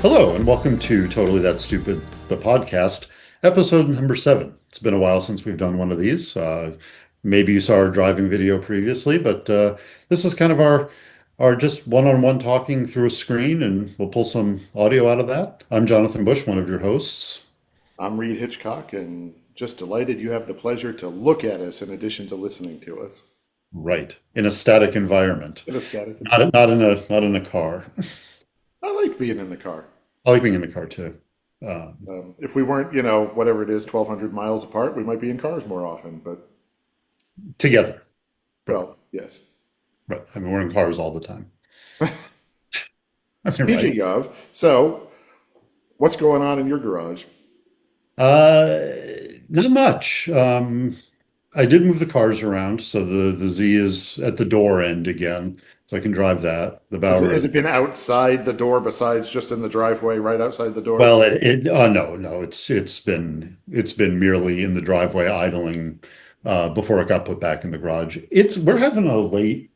Hello, and welcome to Totally That Stupid, the podcast, episode number 7. It's been a while since we've done one of these. Maybe you saw our driving video previously, but this is kind of our just one-on-one talking through a screen, and we'll pull some audio out of that. I'm Jonathan Bush, one of your hosts. I'm Reed Hitchcock, and just delighted you have the pleasure to look at us in addition to listening to us Right, in a static environment, in a static not environment. not in a car. I like being in the car. I like being in the car too. If we weren't, whatever it is, 1,200 miles apart, we might be in cars more often. But, Together, right, well, yes. right. I mean, we're in cars all the time. Right. Speaking of, so what's going on in your garage? Uh, Not much. I did move the cars around, so the Z is at the door end again, so I can drive that. The Has Bowery. it been outside the door besides just in the driveway, right outside the door? Well, no, it's been merely in the driveway idling before it got put back in the garage. We're having a late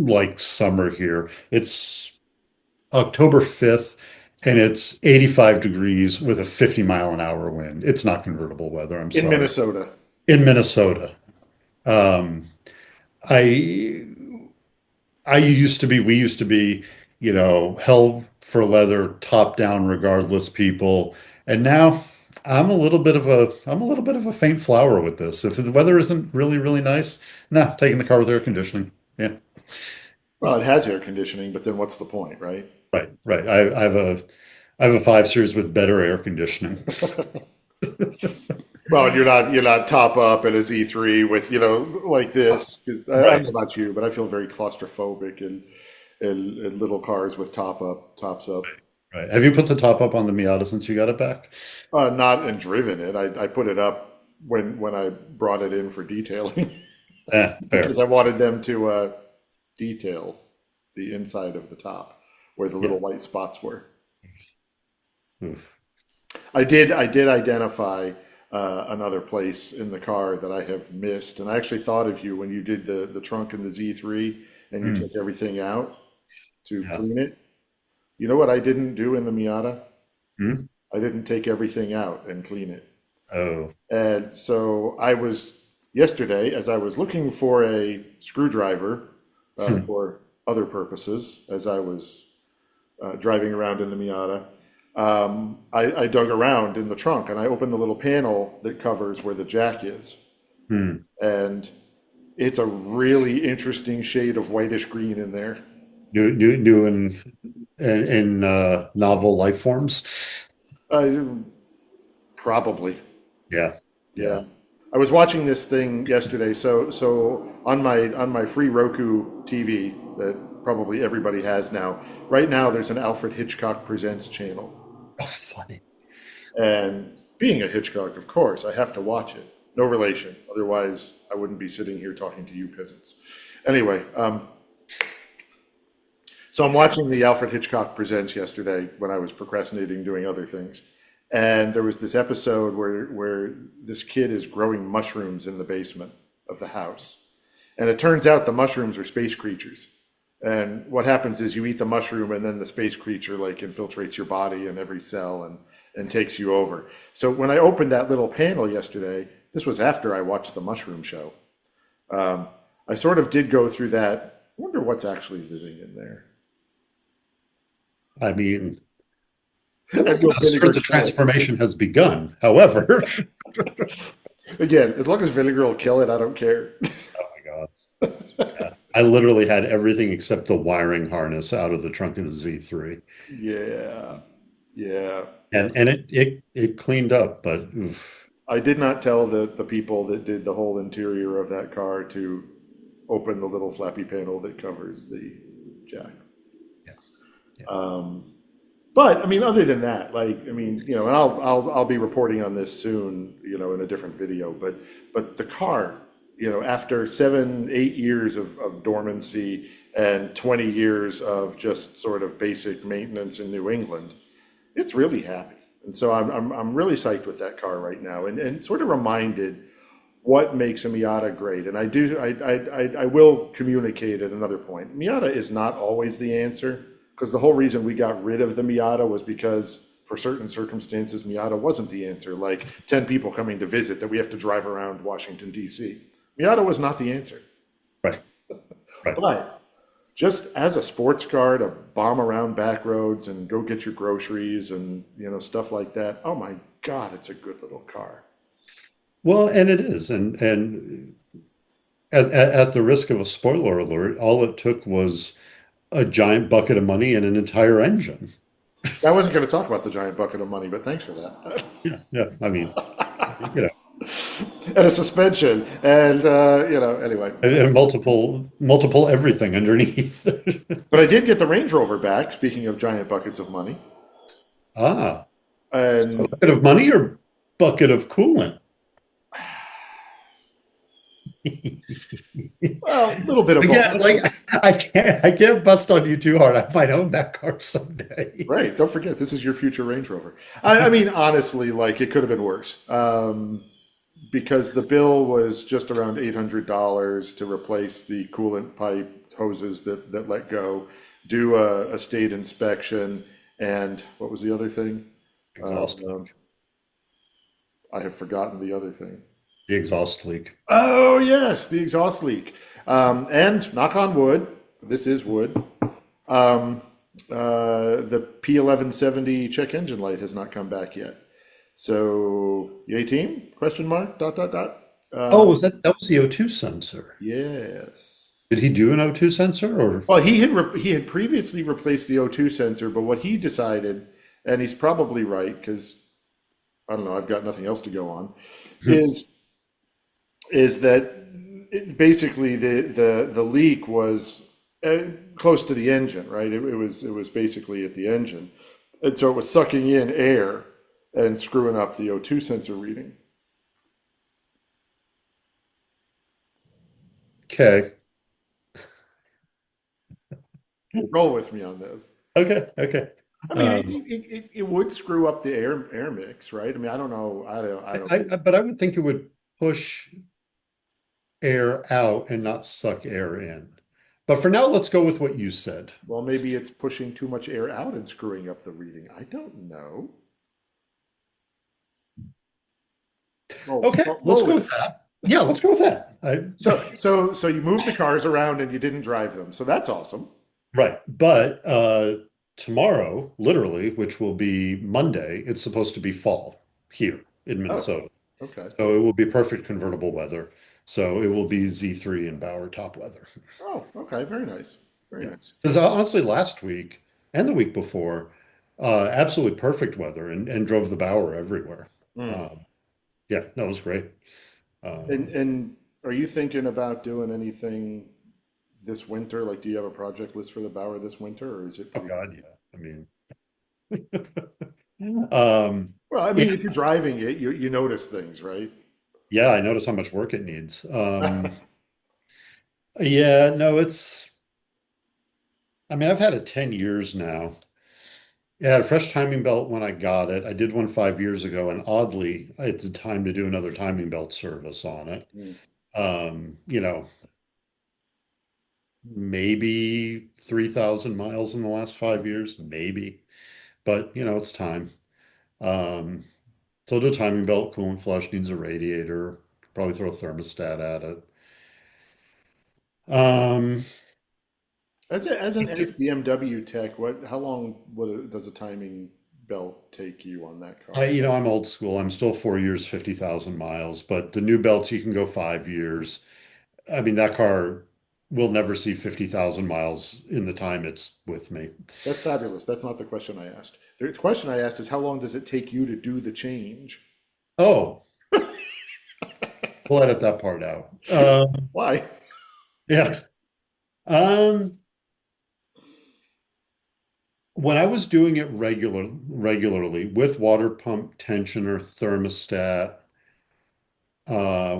like summer here. It's October 5th and it's 85 degrees with a 50 mile an hour wind. It's not convertible weather, I'm In sorry. Minnesota. In Minnesota. Um, I we used to be, hell for leather, top down, regardless people. And now I'm a little bit of a faint flower with this. If the weather isn't really, really nice, nah, taking the car with air conditioning. Yeah, Well, it has air conditioning, but then what's the point, right? right, right. I have a 5 Series with better air conditioning. Well, and you're not top up in a Z3 with like this. 'Cause I don't Right, know about you, but I feel very claustrophobic in little cars with tops up. right. Have you put the top up on the Miata since you got it back? Not and driven it. I put it up when I brought it in for detailing Fair. because I wanted them to detail the inside of the top where the Yeah. little white spots were. Oof. I did identify another place in the car that I have missed, and I actually thought of you when you did the trunk in the Z3 and you Mm, took everything out to yeah. clean it. You know what I didn't do in the Miata? Mm. I didn't take everything out and clean it. Oh. And so I was yesterday, as I was looking for a screwdriver for other purposes, as I was driving around in the Miata, I dug around in the trunk and I opened the little panel that covers where the jack is. Hmm. And it's a really interesting shade of whitish green in there. New in novel life forms. Uh, Probably, Yeah, yeah. yeah. I was watching this thing yesterday. So on my free Roku TV that probably everybody has now. Right now, there's an Alfred Hitchcock Presents channel. Oh, funny. And being a Hitchcock, of course, I have to watch it. No relation. Otherwise, I wouldn't be sitting here talking to you peasants. Anyway, so I'm watching the Alfred Hitchcock Presents yesterday when I was procrastinating doing other things. And there was this episode where this kid is growing mushrooms in the basement of the house. And it turns out the mushrooms are space creatures. And what happens is you eat the mushroom and then the space creature like infiltrates your body and every cell and takes you over. So when I opened that little panel yesterday, this was after I watched the mushroom show. I sort of did go through that. I wonder what's actually living in there. I mean, And I'm will not sure vinegar the kill it? transformation has begun. However, Again, as long as vinegar will kill it, I don't care. oh my God. Yeah. I literally had everything except the wiring harness out of the trunk of the Z3. Yeah, yeah, yeah. And it cleaned up, but oof. I did not tell the people that did the whole interior of that car to open the little flappy panel that covers the jack. Yeah, yeah. But I mean, other than that, like I mean, and I'll be reporting on this soon, in a different video. But the car, after 7, 8 years of dormancy and 20 years of just sort of basic maintenance in New England, it's really happy. And so I'm really psyched with that car right now, and sort of reminded what makes a Miata great. And I will communicate at another point. Miata is not always the answer Because the whole reason we got rid of the Miata was because for certain circumstances, Miata wasn't the answer. Like 10 people coming to visit that we have to drive around Washington, D.C. Miata was not the answer. Right, right. But just as a sports car to bomb around back roads and go get your groceries and stuff like that, oh my God, it's a good little car. Well, and it is, and at the risk of a spoiler alert, all it took was a giant bucket of money and an entire engine. I wasn't going to talk about the giant bucket of money, but thanks for that. Yeah, yeah. I mean, you know, And a suspension, and anyway. and multiple everything underneath. But I did get the Range Rover back. Speaking of giant buckets of money, Ah, a and bucket of money or bucket of coolant? well, a little bit of both. Again, like I can't bust on you too hard. I might own that car someday. Right. Don't forget, this is your future Range Rover. I mean, honestly, like it could have been worse. Because the bill was just around $800 to replace the coolant pipe hoses that let go, do a state inspection, and what was the other thing? Exhaust Um, leak. I have forgotten the other thing. The exhaust leak. Oh, yes, the exhaust leak. And knock on wood, this is wood. Um, the P1170 check engine light has not come back yet. So, yay team? Question mark? Dot dot dot. Oh, that was the O2 sensor? Yes. Did he do an O2 sensor or? Well, he had previously replaced the O2 sensor, but what he decided, and he's probably right because I don't know, I've got nothing else to go on, is is that basically the leak was close to the engine, right? It was basically at the engine, and so it was sucking in air and screwing up the O2 sensor reading. Okay. Roll with me on this. Okay. Okay. I mean, it, Um, it, it, it would screw up the air mix, right? I mean, I don't know. I don't know. but I would think it would push air out and not suck air in. But for now, let's go with what you said. Well, maybe it's pushing too much air out and screwing up the reading. I don't know. Okay, let's Roll go with with it. that. Yeah, let's go with that. So you moved the cars around and you didn't drive them. So that's awesome. Right. But tomorrow, literally, which will be Monday, it's supposed to be fall here in Oh, Minnesota. okay. So it will be perfect convertible weather. So it will be Z3 and Bauer top weather. Oh, okay. Very nice. Very Yeah. nice. Because honestly, last week and the week before, absolutely perfect weather and drove the Bauer everywhere. Mm. Um, yeah, no, it was great. Um, And are you thinking about doing anything this winter? Like, do you have a project list for the Bauer this winter, or is it oh pretty? God, yeah. I mean, um, Well, I yeah, mean, if you're driving it, you notice things, right? yeah, I notice how much work it needs. Yeah, no, I mean, I've had it 10 years now. I had a fresh timing belt when I got it. I did one 5 years ago, and oddly, it's time to do another timing belt service on it. Mm. You know, maybe 3,000 miles in the last 5 years, maybe. But, it's time. Um, so I'll do a timing belt, coolant flush, needs a radiator, probably throw a thermostat at it. Um, As an ex-BMW tech, how long does a timing belt take you on that car? I'm old school. I'm still 4 years, 50,000 miles, but the new belts, you can go 5 years. I mean, that car will never see 50,000 miles in the time it's with me. That's fabulous. That's not the question I asked. The question I asked is how long does it take you to do the change? Oh, we'll edit that part out. Why? Yeah. Um, when I was doing it regularly with water pump tensioner, thermostat,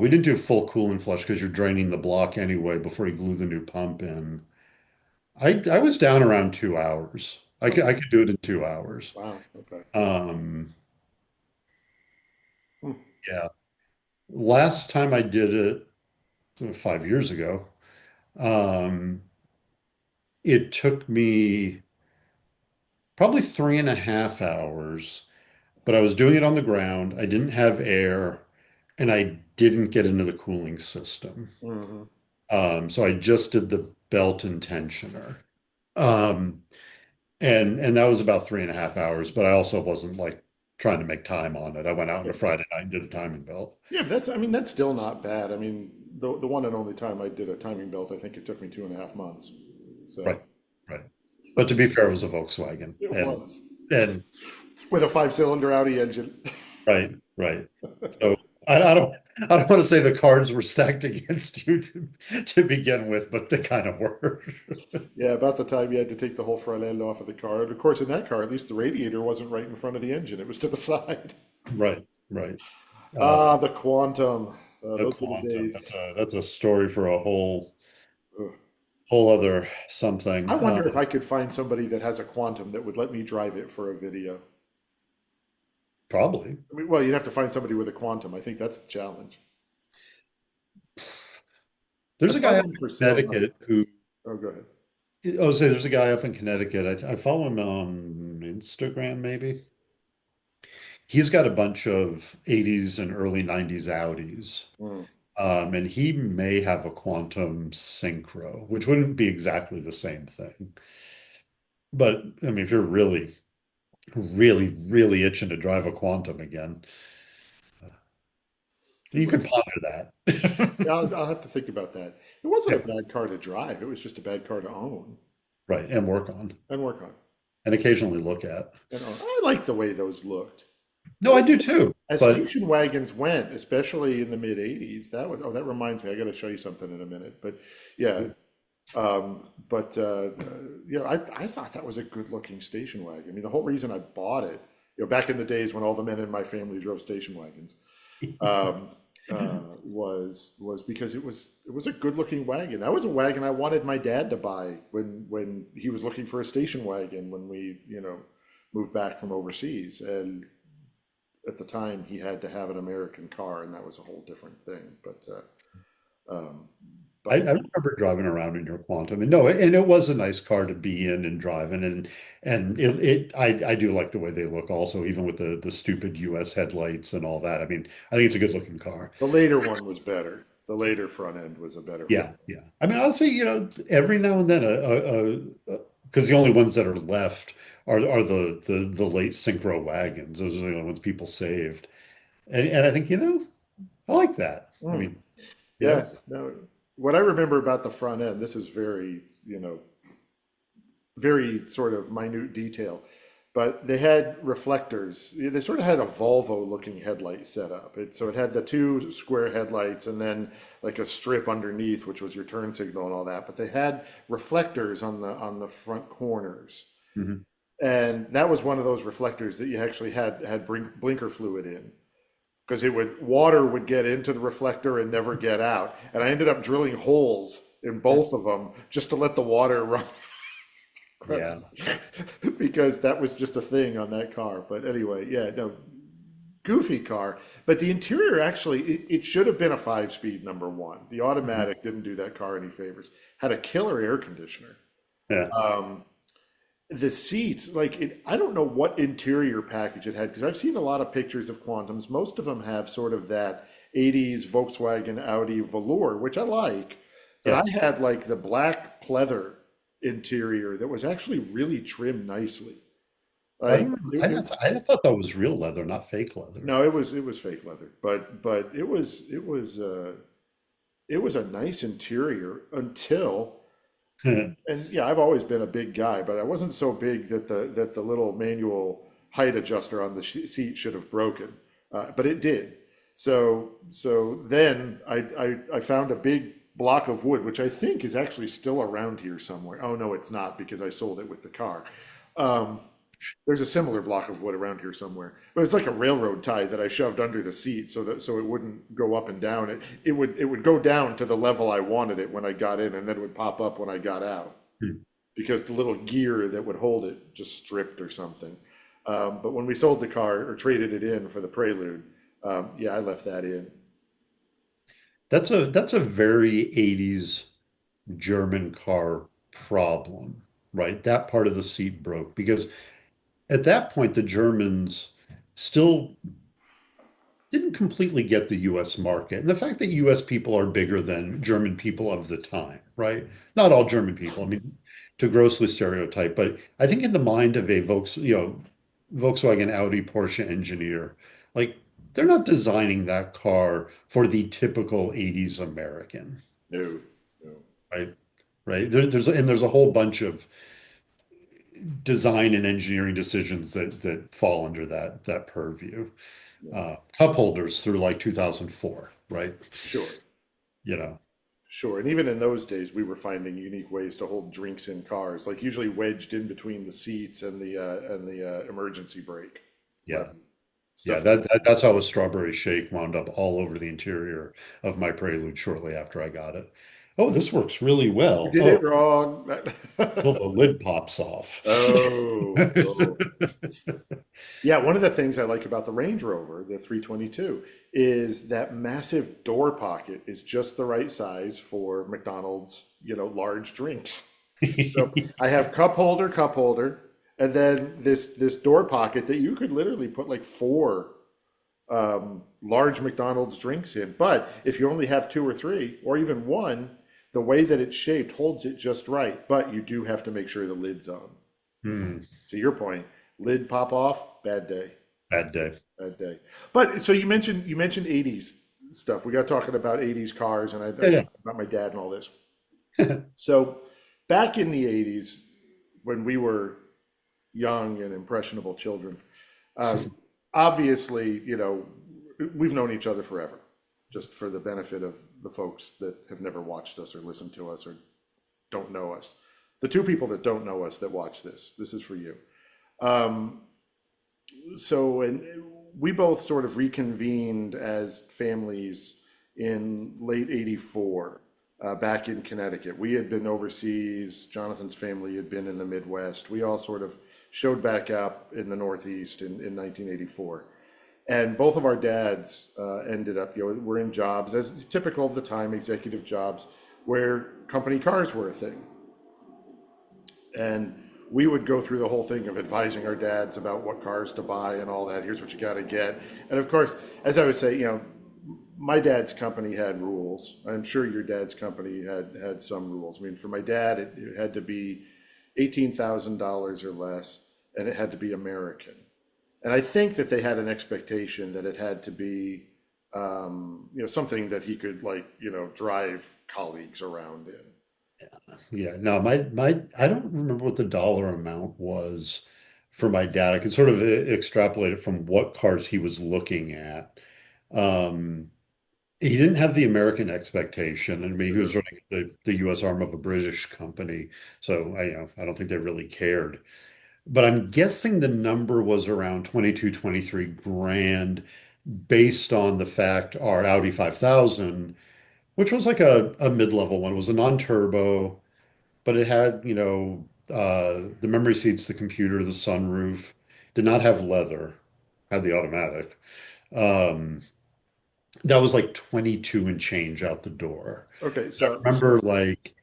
we didn't do full cool and flush because you're draining the block anyway before you glue the new pump in. I was down around 2 hours. Oh, I could do it in 2 hours. wow. Okay. Um, Hmm. yeah. Last time I did it 5 years ago, um, it took me probably 3.5 hours, but I was doing it on the ground. I didn't have air and I didn't get into the cooling system. Hmm. So I just did the belt and tensioner. Um, and that was about 3.5 hours, but I also wasn't like trying to make time on it. I went out on a Friday night and did a timing belt. Yeah, but that's, I mean, that's still not bad. I mean, the one and only time I did a timing belt, I think it took me 2.5 months. So Right, right. But to be fair, it was a Volkswagen. it was And with a five-cylinder Audi engine. right, right. So I don't want to say the cards were stacked against you to begin with, but they kind of were. Yeah, about the time you had to take the whole front end off of the car. And of course, in that car, at least the radiator wasn't right in front of the engine, it was to the side. Right, right. Uh, Ah, the Quantum. the Those were the quantum. days. That's a story for a Ugh. whole other I something. wonder if I could find somebody that has a Quantum that would let me drive it for a video. Probably. I mean, well, you'd have to find somebody with a Quantum. I think that's the challenge. I There's a saw guy up one in for sale. Connecticut who Oh, go ahead. oh, say there's a guy up in Connecticut. I follow him on Instagram, maybe. He's got a bunch of 80s and early 90s Audis. Hmm. And he may have a quantum synchro, which wouldn't be exactly the same thing. But I mean, if you're really, really, really itching to drive a quantum again, It you can was, ponder yeah, that. I'll have to think about that. It wasn't a Yeah, bad car to drive. It was just a bad car to own right. And work on and work on. and occasionally look at. And own. I like the way those looked. No, I do too. As But station wagons went, especially in the mid '80s, that was, oh, that reminds me, I got to show you something in a minute. But yeah, but you know, I thought that was a good looking station wagon. I mean, the whole reason I bought it, you know, back in the days when all the men in my family drove station wagons, um, was because it was a good looking wagon. That was a wagon I wanted my dad to buy when he was looking for a station wagon when we, you know, moved back from overseas. And at the time, he had to have an American car, and that was a whole different thing. Um, I but remember driving around in your Quantum, and no, and it was a nice car to be in and driving, and I do like the way they look also, even with the stupid US headlights and all that. I mean, I think it's a good looking car. the later one was better. The later front end was a better front. Yeah, yeah. I mean, I'll say, every now and then, because the only ones that are left are the late synchro wagons. Those are the only ones people saved, and I think, I like that. I Mm, mean, you yeah. know, No, what I remember about the front end, this is very, you know, very sort of minute detail, but they had reflectors. They sort of had a Volvo looking headlight set up. So it had the two square headlights and then like a strip underneath, which was your turn signal and all that. But they had reflectors on the front corners. mhm. And that was one of those reflectors that you actually had blinker fluid in because it would water would get into the reflector and never get out. And I ended up drilling holes in both of them just to let the water run Yeah. because that was just a thing on that car. But anyway, yeah, no, goofy car. But the interior actually, it should have been a five-speed number one. The Mhm. automatic didn't do that car any favors. Had a killer air conditioner. Yeah. Um, the seats, like I don't know what interior package it had because I've seen a lot of pictures of Quantums. Most of them have sort of that '80s Volkswagen Audi velour, which I like. But I Yeah. had like the black pleather interior that was actually really trimmed nicely. I Like don't remember. I thought that was real leather, not fake leather. no, it was fake leather, but it was a nice interior until. And yeah, I've always been a big guy, but I wasn't so big that the little manual height adjuster on the seat should have broken, but it did. So then I found a big block of wood, which I think is actually still around here somewhere. Oh no, it's not because I sold it with the car. Um, there's a similar block of wood around here somewhere, but it's like a railroad tie that I shoved under the seat so it wouldn't go up and down. It would go down to the level I wanted it when I got in, and then it would pop up when I got out because the little gear that would hold it just stripped or something. But when we sold the car or traded it in for the Prelude, yeah, I left that in. That's a very 80s German car problem, right? That part of the seat broke because at that point, the Germans still didn't completely get the US market. And the fact that US people are bigger than German people of the time, right? Not all German people, I mean, to grossly stereotype, but I think in the mind of a Volkswagen, Audi, Porsche engineer, like they're not designing that car for the typical 80s American, No, no. right? Right. There's a whole bunch of design and engineering decisions that fall under that purview. Yeah. Cup holders through like 2004, right? Sure. You know, Sure. And even in those days, we were finding unique ways to hold drinks in cars, like usually wedged in between the seats and the emergency brake yeah, button. yeah. Stuff like That's how a strawberry shake wound up all over the interior of my Prelude shortly after I got it. Oh, this works really you well. did Oh, it wrong. well, the lid pops off. Oh, oh. Yeah, one of the things I like about the Range Rover, the 322, is that massive door pocket is just the right size for McDonald's, large drinks. So I have cup holder, and then this door pocket that you could literally put like four large McDonald's drinks in. But if you only have two or three, or even one, the way that it's shaped holds it just right. But you do have to make sure the lid's on. Hmm, To your point, lid pop off, bad day, bad day. bad day. But so you mentioned 80s stuff. We got talking about 80s cars, and I was Yeah, talking about my dad and all this. yeah. So back in the 80s, when we were young and impressionable children, uh, obviously, we've known each other forever, just for the benefit of the folks that have never watched us or listened to us or don't know us. The two people that don't know us that watch this is for you. Um, and we both sort of reconvened as families in late 84, back in Connecticut. We had been overseas. Jonathan's family had been in the Midwest. We all sort of showed back up in the Northeast in 1984. And both of our dads ended up, were in jobs, as typical of the time, executive jobs, where company cars were a thing. And we would go through the whole thing of advising our dads about what cars to buy and all that. Here's what you got to get. And of course, as I would say, my dad's company had rules. I'm sure your dad's company had some rules. I mean, for my dad, it had to be $18,000 or less, and it had to be American. And I think that they had an expectation that it had to be, something that he could drive colleagues around in. Yeah, no, I don't remember what the dollar amount was for my dad. I could sort of extrapolate it from what cars he was looking at. Um, he didn't have the American expectation. I mean, he was running the U.S. arm of a British company, so I don't think they really cared. But I'm guessing the number was around 22, 23 grand based on the fact our Audi 5000, which was like a mid-level one, was a non-turbo, but it had, the memory seats, the computer, the sunroof, did not have leather, had the automatic. Um, that was like 22 and change out the door. Okay, I remember like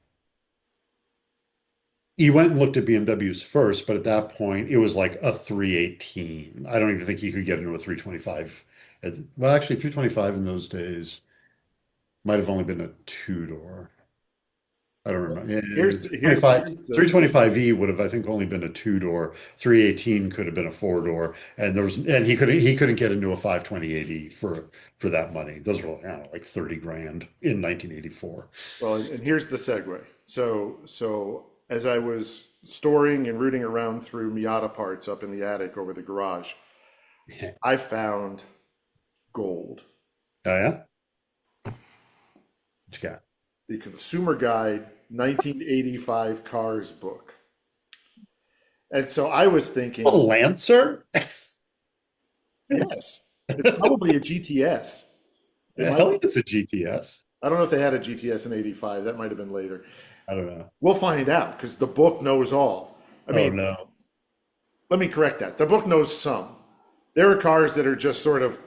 he went and looked at BMWs first, but at that point it was like a 318. I don't even think he could get into a 325. Well, actually, 325 in those days might have only been a two-door. I don't remember. Yeah, here's the, here's 325, here's the 325E would have, I think, only been a two-door. 318 could have been a four-door, and he couldn't get into a 528E for that money. Those were, I don't know, like 30 grand in 1984. well, and here's the segue. So as I was storing and rooting around through Miata parts up in the attic over the garage, Yeah. I found gold. Oh yeah? What you got? The Consumer Guide 1985 Cars book. And so I was A thinking, Lancer? yes, it's probably a GTS. It Yeah, might hell yeah, be. it's a GTS. I don't know if they had a GTS in 85. That might have been later. I don't know. We'll find out because the book knows all. I Oh mean, no. let me correct that. The book knows some. There are cars that are just sort of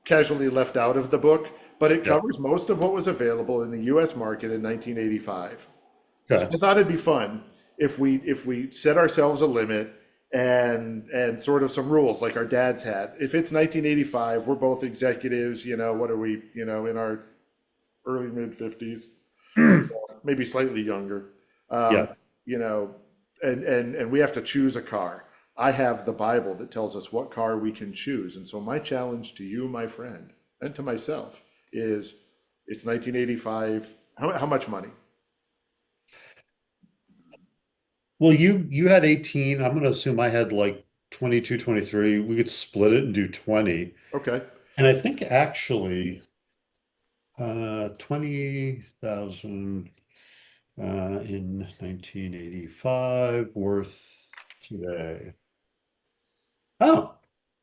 casually left out of the book, but it Yep. covers most of what was available in the US market in 1985. So Okay. I thought it'd be fun if we set ourselves a limit and sort of some rules like our dads had. If it's 1985, we're both executives, what are we, in our early mid 50s, maybe slightly younger. Um, Yeah. you know, and we have to choose a car. I have the Bible that tells us what car we can choose. And so my challenge to you, my friend, and to myself is it's 1985. How much money? Well, you had 18. I'm going to assume I had like 22, 23. We could split it and do 20. Okay. And I think actually 20,000 in 1985 worth today. Oh,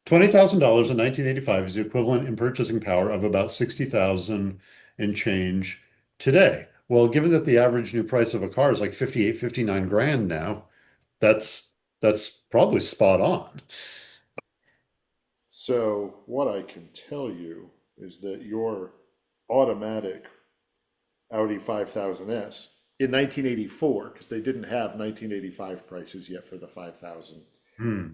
$20,000 in 1985 is the equivalent in purchasing power of about 60,000 and change today. Well, given that the average new price of a car is like 58, 59 grand now, that's that's probably spot on. So what I can tell you is that your automatic Audi 5000S in 1984, because they didn't have 1985 prices yet for the 5000, Hmm.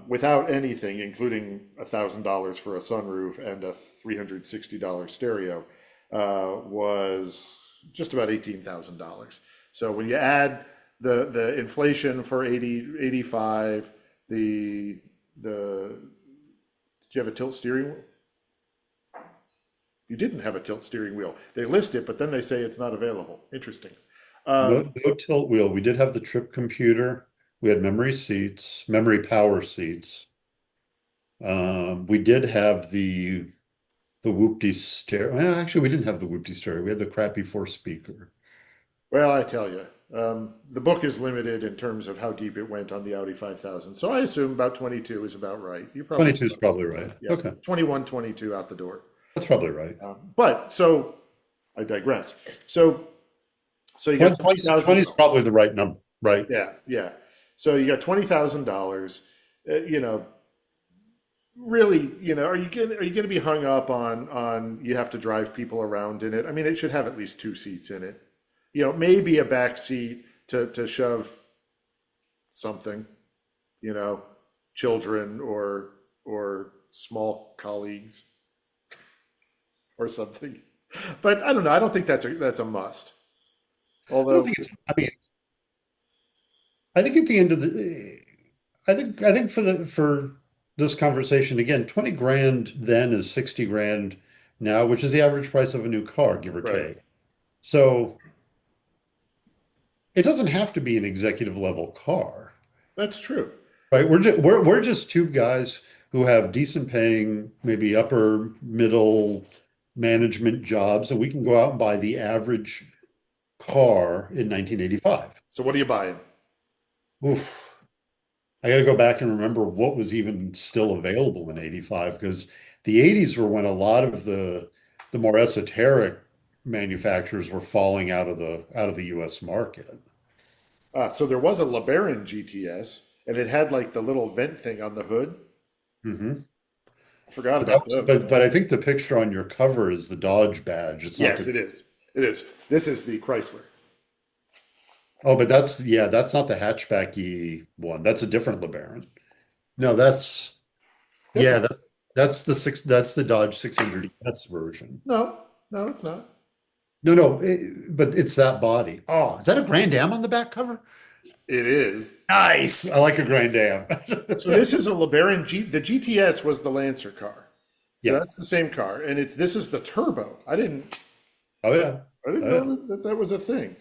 without anything, including $1,000 for a sunroof and a $360 stereo, was just about $18,000. So when you add the inflation for 80, 85, the did you have a tilt steering wheel? You didn't have a tilt steering wheel. They list it, but then they say it's not available. Interesting. No, no tilt wheel. We did have the trip computer. We had memory seats, memory power seats. We did have the whoopty stereo. Well, actually, we didn't have the whoopty stereo. We had the crappy four speaker. Well, I tell you, the book is limited in terms of how deep it went on the Audi 5000. So I assume about 22 is about right. You're probably 22 is close. probably right. Yeah, Okay, 21, 22 out the door. that's probably right. But so I digress. So you got 20, 20 is $20,000. probably the right number, right? Yeah, yeah. So you got $20,000. You know, really, are you gonna be hung up on you have to drive people around in it? I mean, it should have at least two seats in it. Maybe a back seat to shove something, you know, children or small colleagues or something. But I don't know. I don't think that's a must. I don't Although, think it's, I mean, I think at the end of the, I think for this conversation, again, 20 grand then is 60 grand now, which is the average price of a new car, give or right, take. So it doesn't have to be an executive level car, that's true. right? We're just two guys who have decent paying, maybe upper middle management jobs, and we can go out and buy the average car in 1985. So what are you buying? Oof. I got to go back and remember what was even still available in 85 because the 80s were when a lot of the more esoteric manufacturers were falling out of the US market. So there was a LeBaron GTS, and it had like the little vent thing on the hood. Hmm. I forgot But that about was those. but I think the picture on your cover is the Dodge badge. It's not Yes, the it is. It is. This is the Chrysler. Oh, but that's not the hatchbacky one. That's a different LeBaron. No, That's yeah, that's the Dodge 600S version. no, no, it's not. No, no, but it's that body. Oh, is that a Grand Am on the back cover? It is. Nice. I like a Grand Am. So this is a LeBaron G. The GTS was the Lancer car. So Yeah. that's the same car, and this is the turbo. I didn't Oh yeah. I didn't Oh know that was a thing.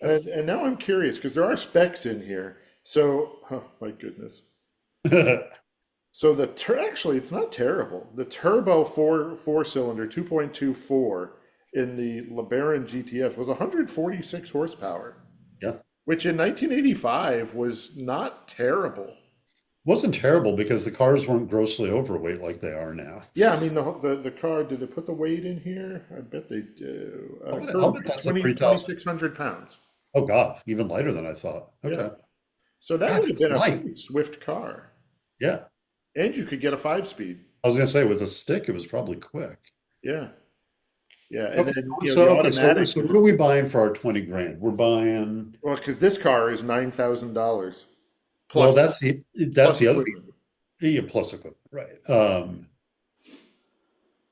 And now I'm curious because there are specs in here. So, oh my goodness. yeah. So actually it's not terrible. The turbo four cylinder 2.24 in the LeBaron GTS was 146 horsepower, Yeah. which in 1985 was not terrible. Wasn't terrible because the cars weren't grossly overweight like they are now. Yeah, I mean the car. Did they put the weight in here? I bet they do. I'll Curb bet weight, that's a 20 3,000. 2,600 pounds. Oh God, even lighter than I thought. Yeah. Okay. So that God, would have that's been a light. pretty swift car, Yeah. and you could get a 5 speed. I was gonna say with a stick, it was probably quick. Yeah, yeah, and Okay. then So the okay, so automatic. so what are we buying for our 20 grand? We're buying Well, because this car is $9,000. Well, plus that's plus the other equipment. thing. Yeah, plus equipment, right?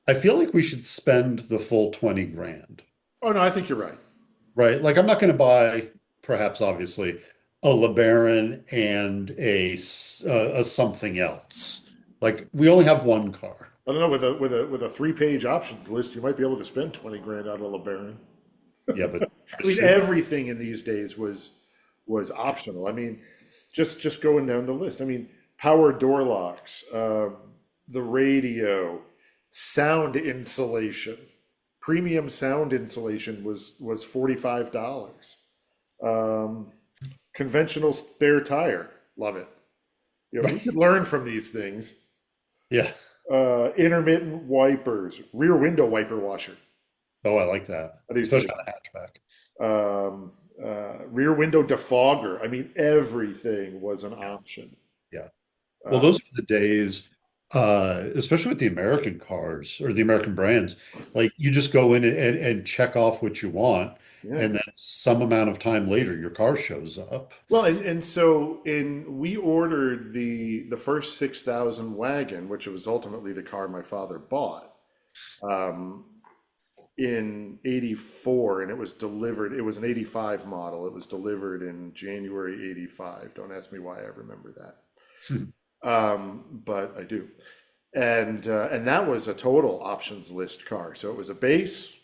I feel like we should spend the full 20 grand, Oh no, I think you're right. right? Like I'm not going to buy, perhaps obviously, a LeBaron and a something else. Like we only have one car. I don't know, with a 3-page options list, you might be able to spend 20 grand out of LeBaron. Yeah, but I mean, should everything in these days was optional. I mean, just going down the list. I mean, power door locks, the radio, sound insulation, premium sound insulation was $45. Um, Conventional spare tire, love it. You know, we could learn from these things. yeah. Intermittent wipers, rear window wiper washer. Oh, I like that, I do especially too. on a hatchback. Rear window defogger. I mean, everything was an option. Yeah. Well, Uh, those are the days, especially with the American cars or the American brands. Like you just go in and check off what you want, yeah. and then some amount of time later, your car shows up. Well, and so we ordered the first 6,000 wagon, which was ultimately the car my father bought, um, in '84, and it was delivered. It was an '85 model. It was delivered in January '85. Don't ask me why I remember that. Hmm. But I do. And that was a total options list car. So it was a base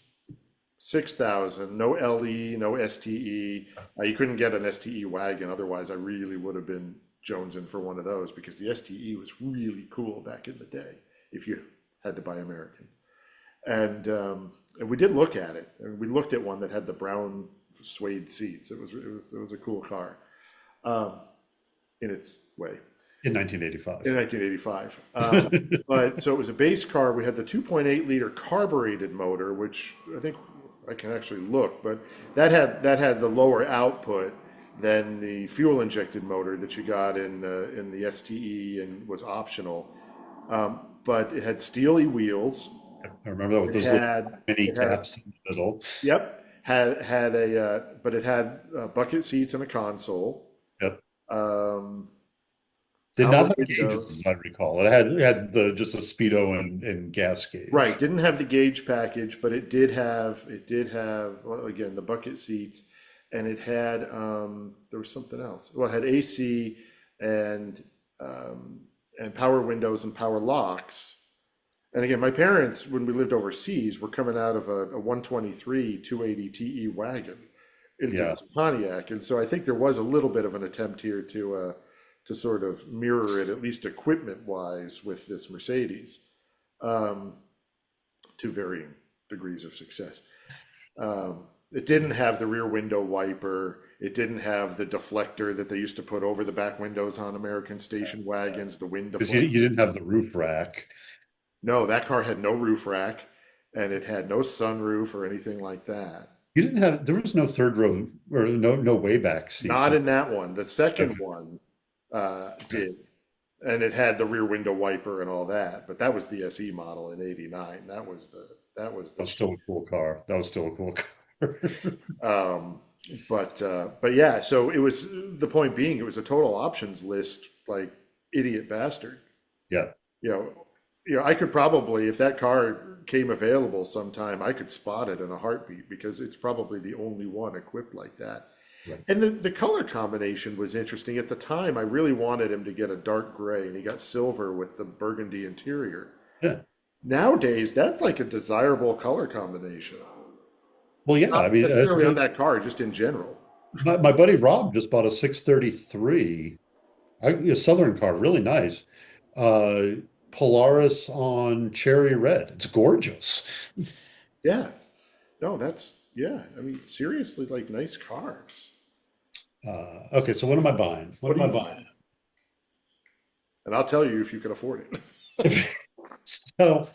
6,000, no LE, no STE. You couldn't get an STE wagon, otherwise I really would have been jonesing for one of those because the STE was really cool back in the day if you had to buy American. And we did look at it. And we looked at one that had the brown suede seats. It was a cool car, um, in its way. In In 1985. 1985. But so it was a base car. We had the 2.8 liter carbureted motor, which I think I can actually look, but that had the lower output than the fuel injected motor that you got in the STE and was optional. But it had steely wheels. I remember that with It those little had mini it had a caps in the middle. yep had a but it had bucket seats and a console. Yep. Um, Did Power not have gauges, windows. as I recall. It had the just a speedo and gas Right, gauge. didn't have the gauge package, but it did have well, again, the bucket seats, and it had there was something else. Well, it had AC and um, and power windows and power locks. And again, my parents, when we lived overseas, were coming out of a 123 280 TE wagon into Yeah. this Pontiac, and so I think there was a little bit of an attempt here to sort of mirror it, at least equipment wise, with this Mercedes. Um, to varying degrees of success. It didn't have the rear window wiper. It didn't have the deflector that they used to put over the back windows on American station wagons, the wind Because you deflector. didn't have the roof rack. No, that car had no roof rack and it had no sunroof or anything like that. You didn't have, there was no third row or no way back seats. Not in that one. The second Okay. one did. And it had the rear window wiper and all that, but that was the SE model in '89. That was the That was still a cool car. That was still a cool car. Um, but yeah, so it was the point being it was a total options list, like idiot bastard. Yeah. You know, I could probably, if that car came available sometime, I could spot it in a heartbeat because it's probably the only one equipped like that. Right. And the color combination was interesting. At the time, I really wanted him to get a dark gray, and he got silver with the burgundy interior. Yeah. Nowadays, that's like a desirable color combination. Well, yeah. I Not mean, necessarily on that car, just in general. my buddy Rob just bought a 633, a Southern car, really nice. Uh, Polaris on cherry red. It's gorgeous. Yeah. No, yeah. I mean, seriously, like nice cars. Okay, so what am I buying? What What am are I you buying? buying? And I'll tell you if you can afford it. So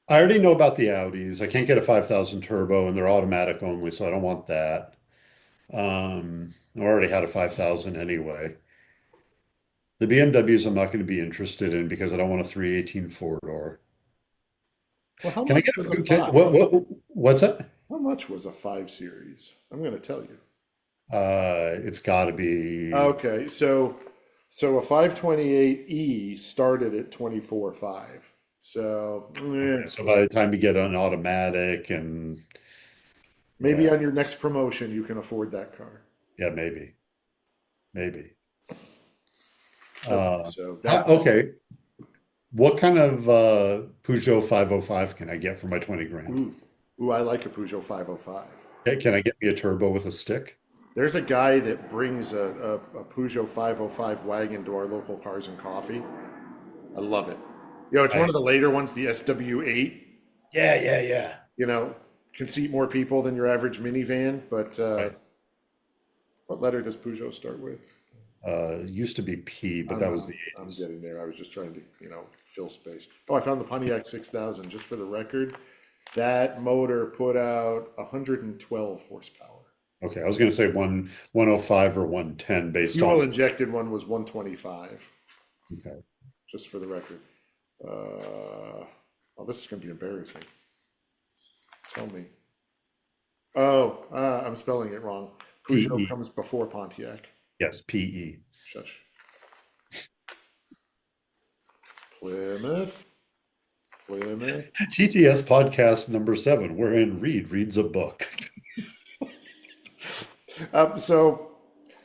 I already know about the Audis. I can't get a 5,000 turbo and they're automatic only, so I don't want that. I already had a 5,000 anyway. The BMWs I'm not going to be interested in because I don't want a 318 four-door. Well, how Can I much get was a a, five? what's that? How much was a 5 Series? I'm going to tell you. It's got to be. Okay, so a 528E started at 24.5. So Okay, so by the time you get an automatic and maybe yeah, on your next promotion you can afford that car. yeah, maybe. Okay, Uh, so that okay. What kind of Peugeot 505 can I get for my 20 grand? ooh, ooh, I like a Peugeot 505. Okay, can I get me a turbo with a stick? There's a guy that brings a Peugeot 505 wagon to our local Cars and Coffee. I love it. It's one I of the later ones, the SW8. yeah. You know, can seat more people than your average minivan. But Right. what letter does Peugeot start with? Used to be P, but that I'm, was the I'm, I'm 80s. getting there. I was just trying to, fill space. Oh, I found the Pontiac 6000. Just for the record, that motor put out 112 horsepower. Okay, I was going to say 105 or 110 The based fuel on. injected one was 125. Okay. Just for the record. Oh, this is going to be embarrassing. Tell me. Oh, I'm spelling it wrong. Peugeot PE. comes before Pontiac. Yes, PE. Shush. Plymouth. Plymouth. TTS podcast number 7, wherein Reed reads a book. So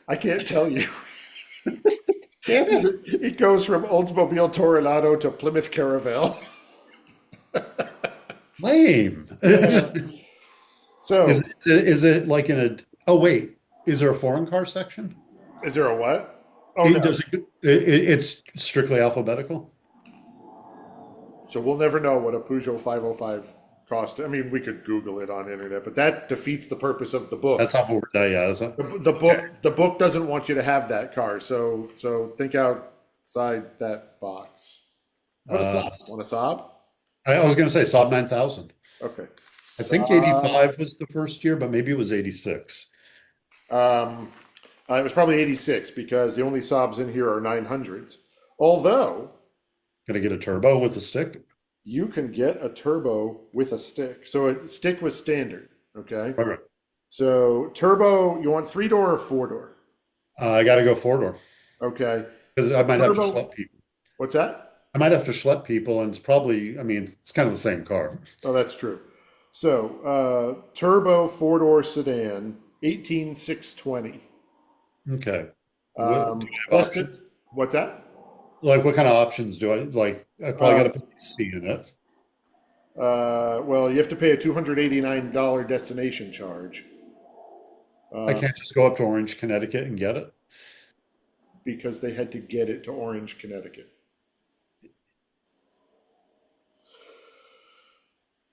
I can't tell you. Damn it. It goes from Oldsmobile Toronado to Plymouth Caravel. Lame. Is, So, is it like in a, oh wait, is there a foreign car section? is there a what? Oh, It no. does it's strictly alphabetical? So we'll never know what a Peugeot 505 cost. I mean, we could Google it on internet, but that defeats the purpose of the That's book. not what we're, yeah, that's not, The okay. book doesn't want you to have that car. So think outside that box. What a Uh, Saab? Want a Saab? I was going to say Saab 9000. Okay. I think Saab. 85 was the first year, but maybe it was 86. Um, it was probably 86 because the only Saabs in here are 900s. Although Gonna get a turbo with a stick? you can get a turbo with a stick. So a stick was standard. Okay. All right. So turbo, you want three door or four door? I got to go four door Okay. because So I might have to turbo, schlep people. what's that? I might have to schlep people, and it's probably, I mean, it's kind of the same car. Oh, that's true. So turbo four door sedan, 18620. Okay. What do I have Destin, options? what's that? Like, what kind of options do I like? I probably got Uh, to put C in it. well, you have to pay a $289 destination charge I can't just go up to Orange, Connecticut and get it. because they had to get it to Orange, Connecticut.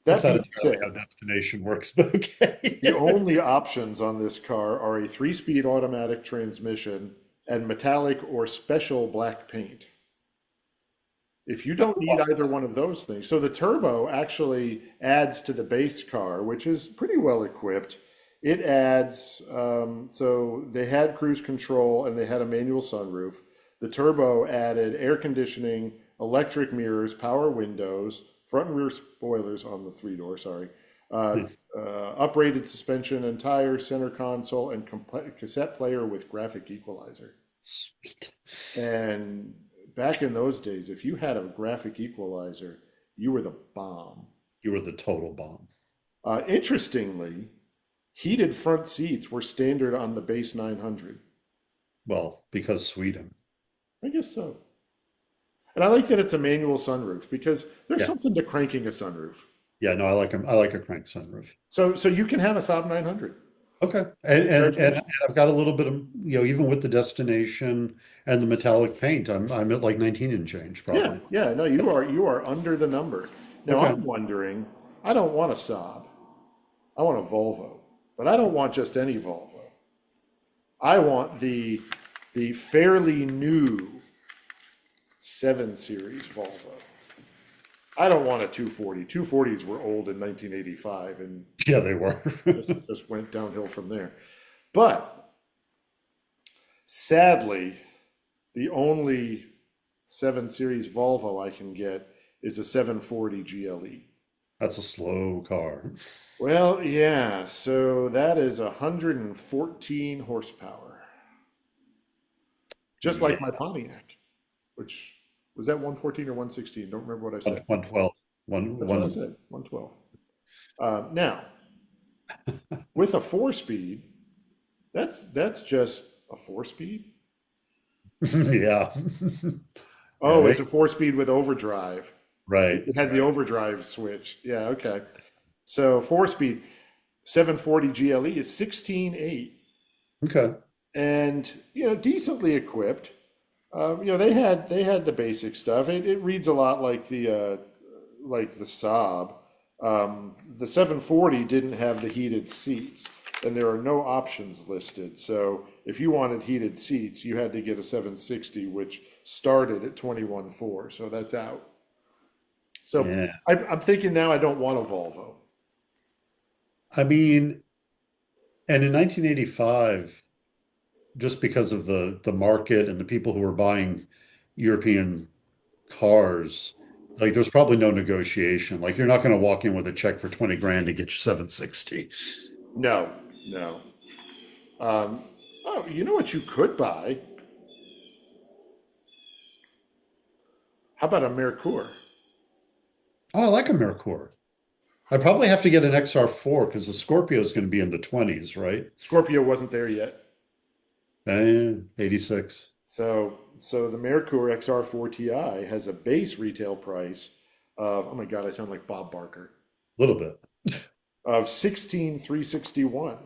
That's That not being entirely how said, destination works, but okay. the only options on this car are a three-speed automatic transmission and metallic or special black paint. If you don't need either one of those things, so the turbo actually adds to the base car, which is pretty well equipped. It adds, so they had cruise control and they had a manual sunroof. The turbo added air conditioning, electric mirrors, power windows, front and rear spoilers on the three door, sorry, uh, uprated suspension and tires, center console, and cassette player with graphic equalizer. Sweet. And back in those days, if you had a graphic equalizer, you were the bomb. You were the total bomb. Interestingly, heated front seats were standard on the base 900. Well, because Sweden. I guess so. And I like that it's a manual sunroof because there's Yeah. something to cranking a sunroof. Yeah, no, I like them. I like a crank sunroof. So you can have a Saab 900. Okay. And Congratulations. I've got a little bit of, even with the destination and the metallic paint, I'm at like 19 and change Yeah, probably. yeah. No, you are under the number. Now Okay. I'm wondering, I don't want a Saab. I want a Volvo, but I don't want just any Volvo. I want the fairly new 7 Series Volvo. I don't want a 240. 240s were old in 1985 and Yeah, they were. just went downhill from there. But sadly, the only 7 Series Volvo I can get is a 740 GLE. That's a slow car. Well, yeah, so that is 114 horsepower, just Yeah, like my Pontiac, which was that 114 or 116? Don't remember what I said. 112. That's what I One. said, 112. Now, with a four speed, that's just a four speed. Yeah. Oh, Yeah, it's a four speed with overdrive. right, It had the right. overdrive switch. Yeah, okay. So four speed, 740 GLE is 16.8, Okay. and decently equipped. They had the basic stuff. It reads a lot like the Saab. The 740 didn't have the heated seats, and there are no options listed. So if you wanted heated seats, you had to get a 760, which started at 21.4. So that's out. So Yeah. I'm thinking now I don't want a Volvo. I mean, and in 1985, just because of the market and the people who were buying European cars, like there's probably no negotiation. Like you're not going to walk in with a check for 20 grand to get your 760. No, no. Um, oh, you know what you could buy? How about a Merkur? Oh, I like a Merkur. I probably have to get an XR4 because the Scorpio is going to be in the 20s, right? Scorpio wasn't there yet. 86. So the Merkur XR4 Ti has a base retail price of, oh my God, I sound like Bob Barker, A little bit. of 16,361,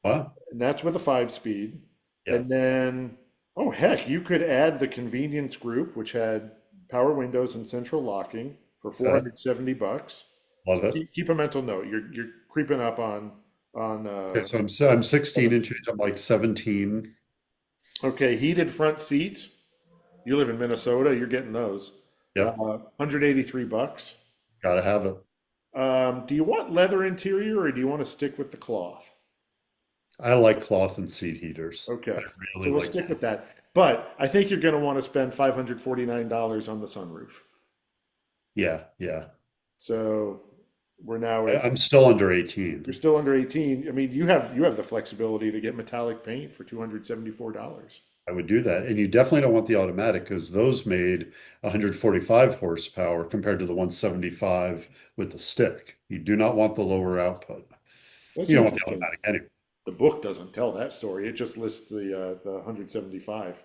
Wow. and that's with a five speed. Yeah. And then, oh heck, you could add the convenience group, which had power windows and central locking for Okay. 470 bucks. Love So it. keep a mental note. You're creeping up on Okay, so I'm 16 seven. inches. I'm like 17. Okay, heated front seats. You live in Minnesota, you're getting those. Yep. 183 bucks. Gotta have it. Do you want leather interior or do you want to stick with the cloth? I like cloth and seat heaters. I Okay, really so we'll like stick that. with that. But I think you're going to want to spend $549 on the sunroof. Yeah, yeah. So we're now at, I'm still under you're 18. still under 18. I mean, you have the flexibility to get metallic paint for $274. I would do that. And you definitely don't want the automatic because those made 145 horsepower compared to the 175 with the stick. You do not want the lower output. That's You don't want the interesting. automatic anyway. The book doesn't tell that story. It just lists the 175.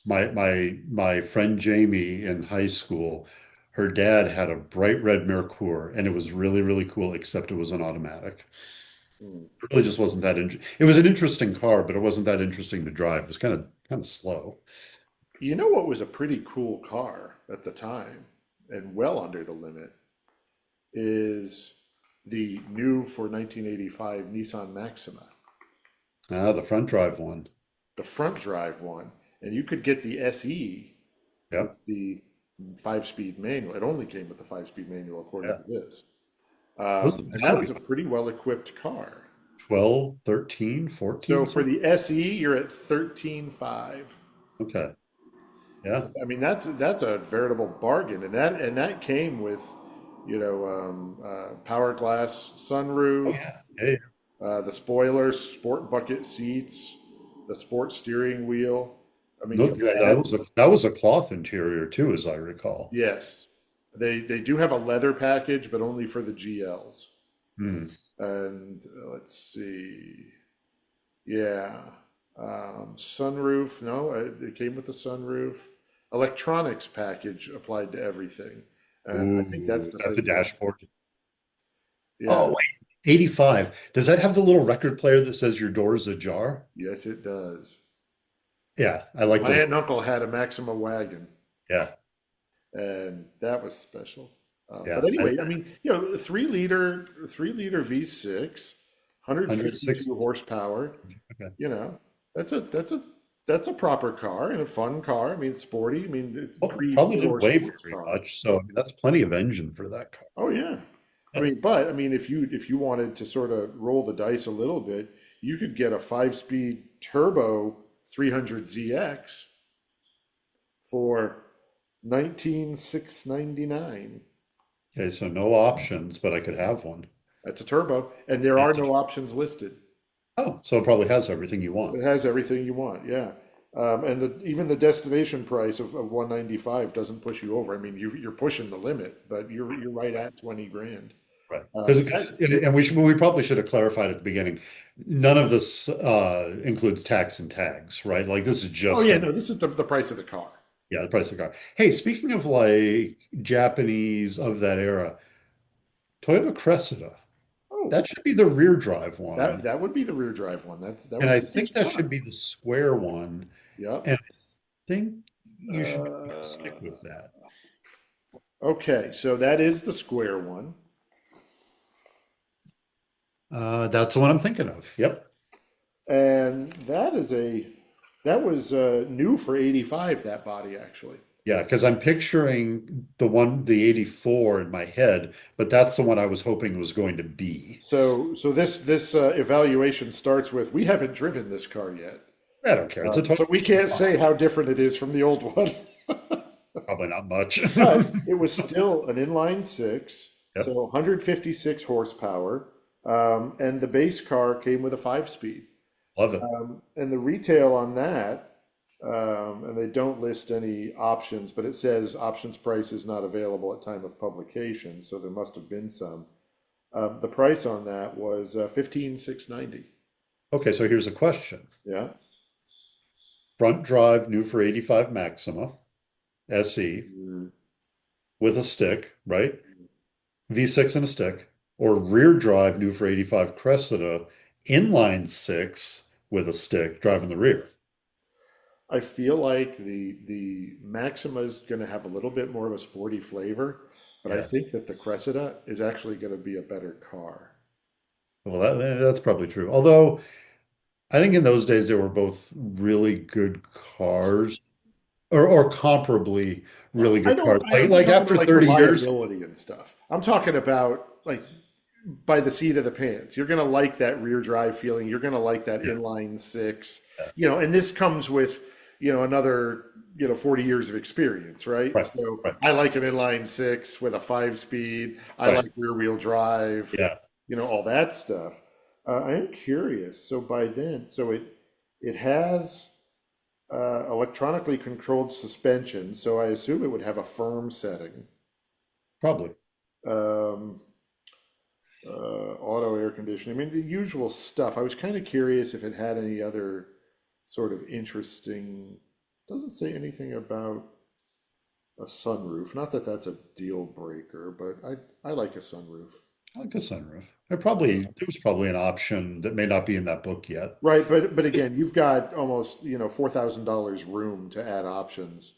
My friend Jamie in high school, her dad had a bright red Merkur, and it was really, really cool, except it was an automatic. Hmm. It really just wasn't that it was an interesting car, but it wasn't that interesting to drive. It was kind of slow. You know what was a pretty cool car at the time and well under the limit is the new for 1985 Nissan Maxima, Ah, the front drive one. the front drive one. And you could get the SE with Yep. the five-speed manual. It only came with the five-speed manual, according Yeah. to this. Those And gotta that be was a pretty well-equipped car. 12, 13, So 14, for something. the SE, you're at 13.5. Okay. So Yeah. I mean that's a veritable bargain, and that came with, power glass Oh sunroof, yeah. Hey. the spoilers, sport bucket seats, the sport steering wheel. I mean, No, you that add was a cloth interior too, as I recall. yes, they do have a leather package, but only for the GLs. Hmm. And let's see, yeah, sunroof. No, it came with the sunroof. Electronics package applied to everything, and I think Ooh, that's is the that the thing that dashboard? yeah, Oh, wait. 85. Does that have the little record player that says your door is ajar? yes, it does. Yeah, I 'Cause like my the aunt and uncle had a Maxima wagon, yeah, and that was special. But yeah. anyway, I mean, 3-liter V6, 106. 152 horsepower. Okay. You know, that's a proper car and a fun car. I mean, it's sporty. I mean, it's Well, pre probably didn't four-door weigh sports very car. much, so I mean, that's plenty of engine for that car. Oh yeah. Yeah. I mean, if you wanted to sort of roll the dice a little bit, you could get a five-speed turbo 300ZX for 19,699. Okay, so no options, but I could have one. That's a turbo, and there are no options listed. Oh, so it probably has everything you want. It has everything you want, yeah. And even the destination price of 195 doesn't push you over. I mean, you're pushing the limit, but you're right at 20 grand. Right. That, And we probably should have clarified at the beginning. None of this includes tax and tags, right? Like this is oh just yeah, a no, this is the price of the car. yeah, the price of the car. Hey, speaking of like Japanese of that era, Toyota Cressida, Oh, that should be the rear drive that one. that would be the rear drive one. That And was I the think first that should car. be the square one. Yep. And I think you should Uh, stick with that. okay, so that is the square one. That's the one I'm thinking of. Yep. And that was new for 85, that body actually. Yeah, because I'm picturing the 84 in my head, but that's the one I was hoping was going to be. So this evaluation starts with, we haven't driven this car yet. I don't care. It's a So Toyota. we can't say how different it is from the old one. Probably not much. But it was still an inline six, so Yep. 156 horsepower, and the base car came with a 5 speed. Love it. And the retail on that, and they don't list any options, but it says options price is not available at time of publication, so there must have been some. The price on that was 15,690. Okay, so here's a question. Yeah. Front drive new for 85 Maxima SE Mm. with a stick, right? V6 and a stick, or rear drive new for 85 Cressida inline six with a stick driving the rear. I feel like the Maxima is going to have a little bit more of a sporty flavor, but I Yeah. think that the Cressida is actually going to be a better car. Well, that's probably true. Although I think in those days they were both really good cars, or comparably really I good don't, cars. I'm not Like talking about after like 30 years, reliability and stuff. I'm talking about like by the seat of the pants. You're going to like that rear drive feeling. You're going to like that yeah, inline six, yeah. and this comes with, another, 40 years of experience, right? Right, So right, I like an inline six with a 5 speed. I right. like rear wheel drive, Yeah, all that stuff. I am curious. So by then, so it has electronically controlled suspension. So I assume it would have a firm setting. probably. Um, Auto air conditioning. I mean, the usual stuff. I was kind of curious if it had any other sort of interesting. Doesn't say anything about a sunroof. Not that that's a deal breaker, but I like a sunroof. I like a sunroof. There was probably an option that may not be in that book yet. Right, but again, you've got almost $4,000 room to add options.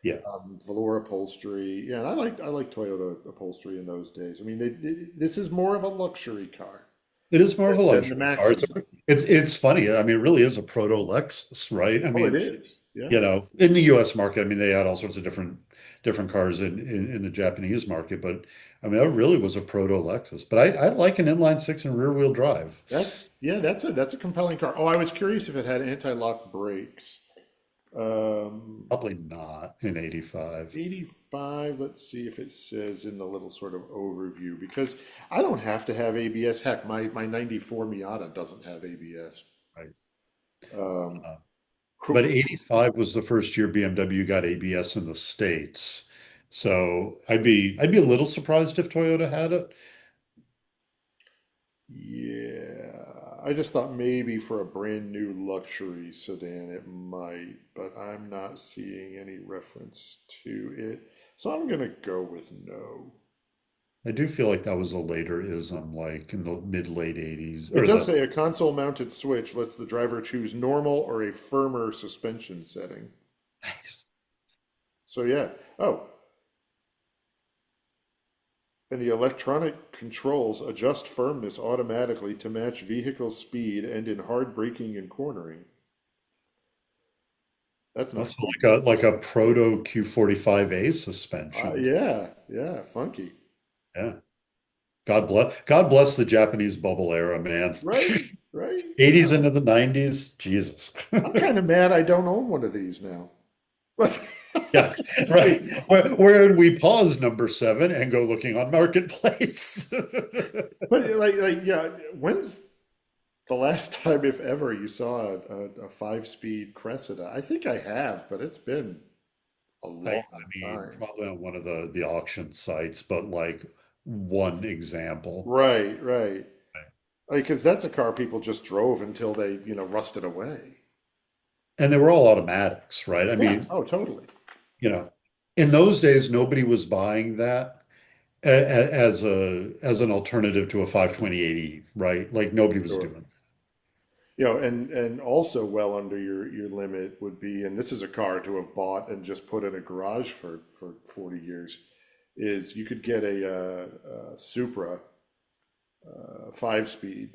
Yeah, Velour upholstery. Yeah, and I like Toyota upholstery in those days. I mean, this is more of a luxury car it is more of a than the luxury car. Maxima. It's funny. I mean, it really is a proto Lexus, right? I Oh, it mean, is. Yeah. in the US market, I mean, they had all sorts of different cars in the Japanese market, but I mean, that really was a proto Lexus. But I like an inline six and rear wheel drive. That's a compelling car. Oh, I was curious if it had anti-lock brakes. Um, Probably not in 85. 85, let's see if it says in the little sort of overview, because I don't have to have ABS. Heck, my 94 Miata doesn't have ABS. Right. Um, Uh, but 85 was the first year BMW got ABS in the States. So I'd be a little surprised if Toyota had it. yeah, I just thought maybe for a brand new luxury sedan it might, but I'm not seeing any reference to it. So I'm gonna go with no. I do feel like that was a later ism, like in the mid late 80s It or does the say a console mounted switch lets the driver choose normal or a firmer suspension setting. nice. So yeah. Oh, and the electronic controls adjust firmness automatically to match vehicle speed and in hard braking and cornering. That's not Also cool. like a proto Q45A suspension. Yeah, yeah, funky. Yeah. God bless the Japanese bubble era, man. Right, right. 80s into the 90s. Jesus. I'm kind of mad I don't own one of these now. But, Yeah, right. Where we pause number seven and go looking on Marketplace. yeah, when's the last time, if ever, you saw a five-speed Cressida? I think I have, but it's been a I long mean, time. probably on one of the auction sites, but like one example. Right, right. Because that's a car people just drove until they, rusted away. And they were all automatics, right? I Yeah. mean, Oh, totally. you know, in those days, nobody was buying that as an alternative to a 528e, right? Like nobody was Sure. doing And also well under your limit would be, and this is a car to have bought and just put in a garage for 40 years, is you could get a Supra, five speed,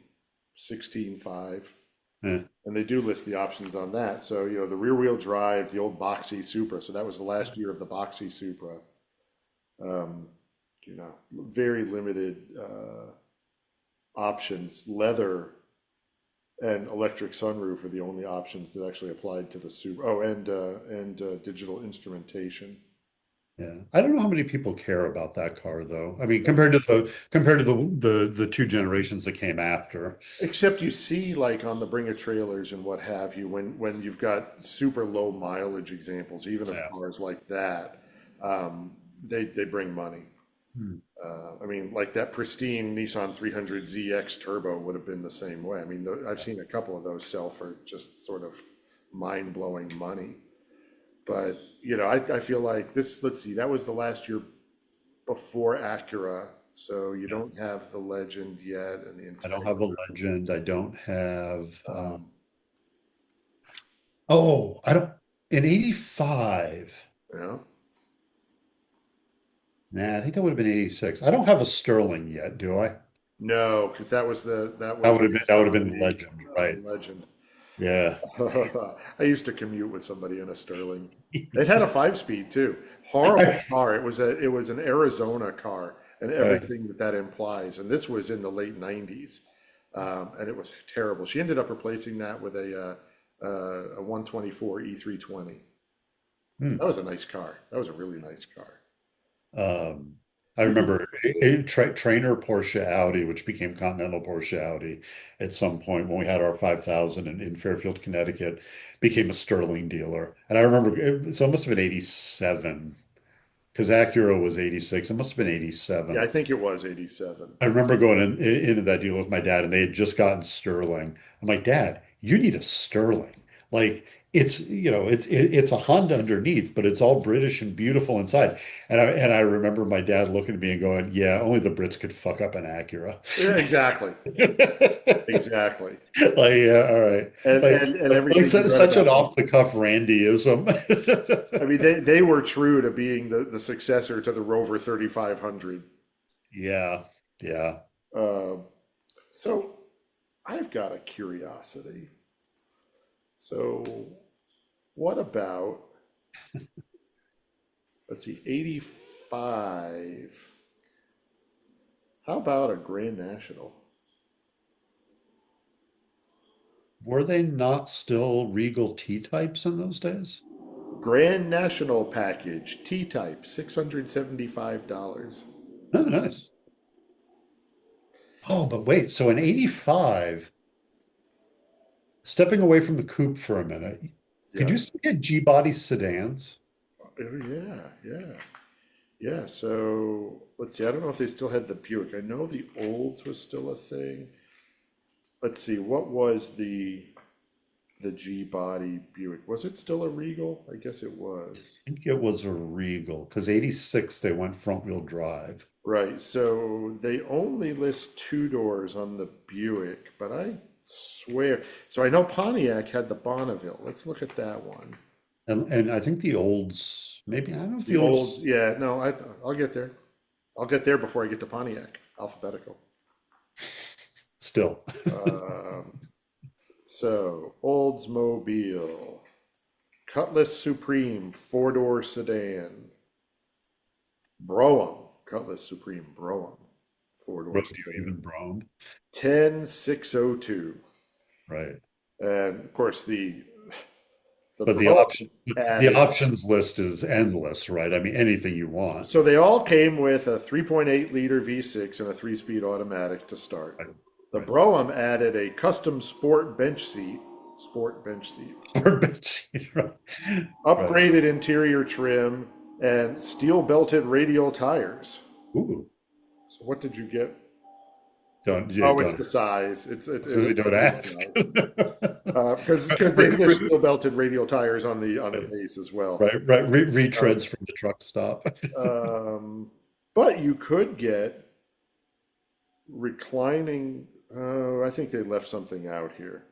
16.5, that. and they do list the options on that. So, the rear wheel drive, the old boxy Supra. So that was the last year of the boxy Supra. Um, Very limited options. Leather and electric sunroof are the only options that actually applied to the Supra. Oh, and digital instrumentation. Yeah. I don't know how many people care about that car though. I mean, compared to the two generations that came after. Except you see, like on the Bringer trailers and what have you, when you've got super low mileage examples, even of Yeah. cars like that, they bring money. Hmm. I mean, like that pristine Nissan 300ZX Turbo would have been the same way. I mean, I've seen a couple of those sell for just sort of mind-blowing money. But, I feel like this, let's see, that was the last year before Acura. So you Yeah. don't have the Legend yet and the I don't Integra. have a Legend. I don't have Um, oh, I don't in 85. you know, Nah, I think that would have been 86. I don't have a Sterling yet, do I? no, because that That was would have been based that would have on been the Legend, right? Legend. Yeah. I used to commute with somebody in a Sterling. It had a five-speed too. Horrible car. It was an Arizona car and Right. everything that implies. And this was in the late '90s, and it was terrible. She ended up replacing that with a 124 E320. That Hmm. was a nice car. That was a really nice car. Um, I You did, remember Trainer Porsche Audi, which became Continental Porsche Audi at some point when we had our 5000 in Fairfield, Connecticut, became a Sterling dealer. And I remember, so it must have been 87 because Acura was 86. It must have been yeah, I 87. think it was '87. I remember going into that deal with my dad, and they had just gotten Sterling. I'm like, Dad, you need a Sterling. Like it's a Honda underneath, but it's all British and beautiful inside. And I remember my dad looking at me and going, Yeah, only the Brits could fuck up an Acura. Yeah, exactly. Exactly. Like, yeah, all right. And Like, and and everything you read such an about them. off the cuff Randyism. I mean, they were true to being the successor to the Rover 3500. Yeah, yeah. Uh, so I've got a curiosity. So what about, let's see, 85? How about a Grand National? Were they not still Regal T-types in those days? Grand National package, T-type, $675. Oh, nice. Oh, but wait, so in 85, stepping away from the coupe for a minute, could Yeah. you still get G-body sedans? Oh, yeah, yeah. Yeah, so let's see. I don't know if they still had the Buick. I know the Olds was still a thing. Let's see. What was the G body Buick? Was it still a Regal? I guess it was. I think it was a Regal, because 86 they went front wheel drive. Right. So they only list two doors on the Buick, but I swear. So I know Pontiac had the Bonneville. Let's look at that one. And I think the olds, maybe, I don't know if the The Olds. olds Yeah. No, I'll get there. I'll get there before I get to Pontiac. Alphabetical. still. Um, So, Oldsmobile, Cutlass Supreme, four-door sedan, Brougham, Cutlass Supreme Brougham, four-door Rodeo sedan, even Brome, 10602. right? And of course, The But Brougham the added, options list is endless, right? I mean, anything you want. so they all came with a 3.8 liter V6 and a 3-speed automatic to start. Right, The right. Brougham added a custom sport bench seat, Or benzene, right, right. upgraded interior trim, and steel belted radial tires. Ooh, So what did you get? yeah, Oh, it's don't the size. It was really don't the ask. size. Because Re- there's re- steel belted radial tires on the right, base as well. right. Retreads Um, from the truck stop. um, but you could get reclining. Oh, I think they left something out here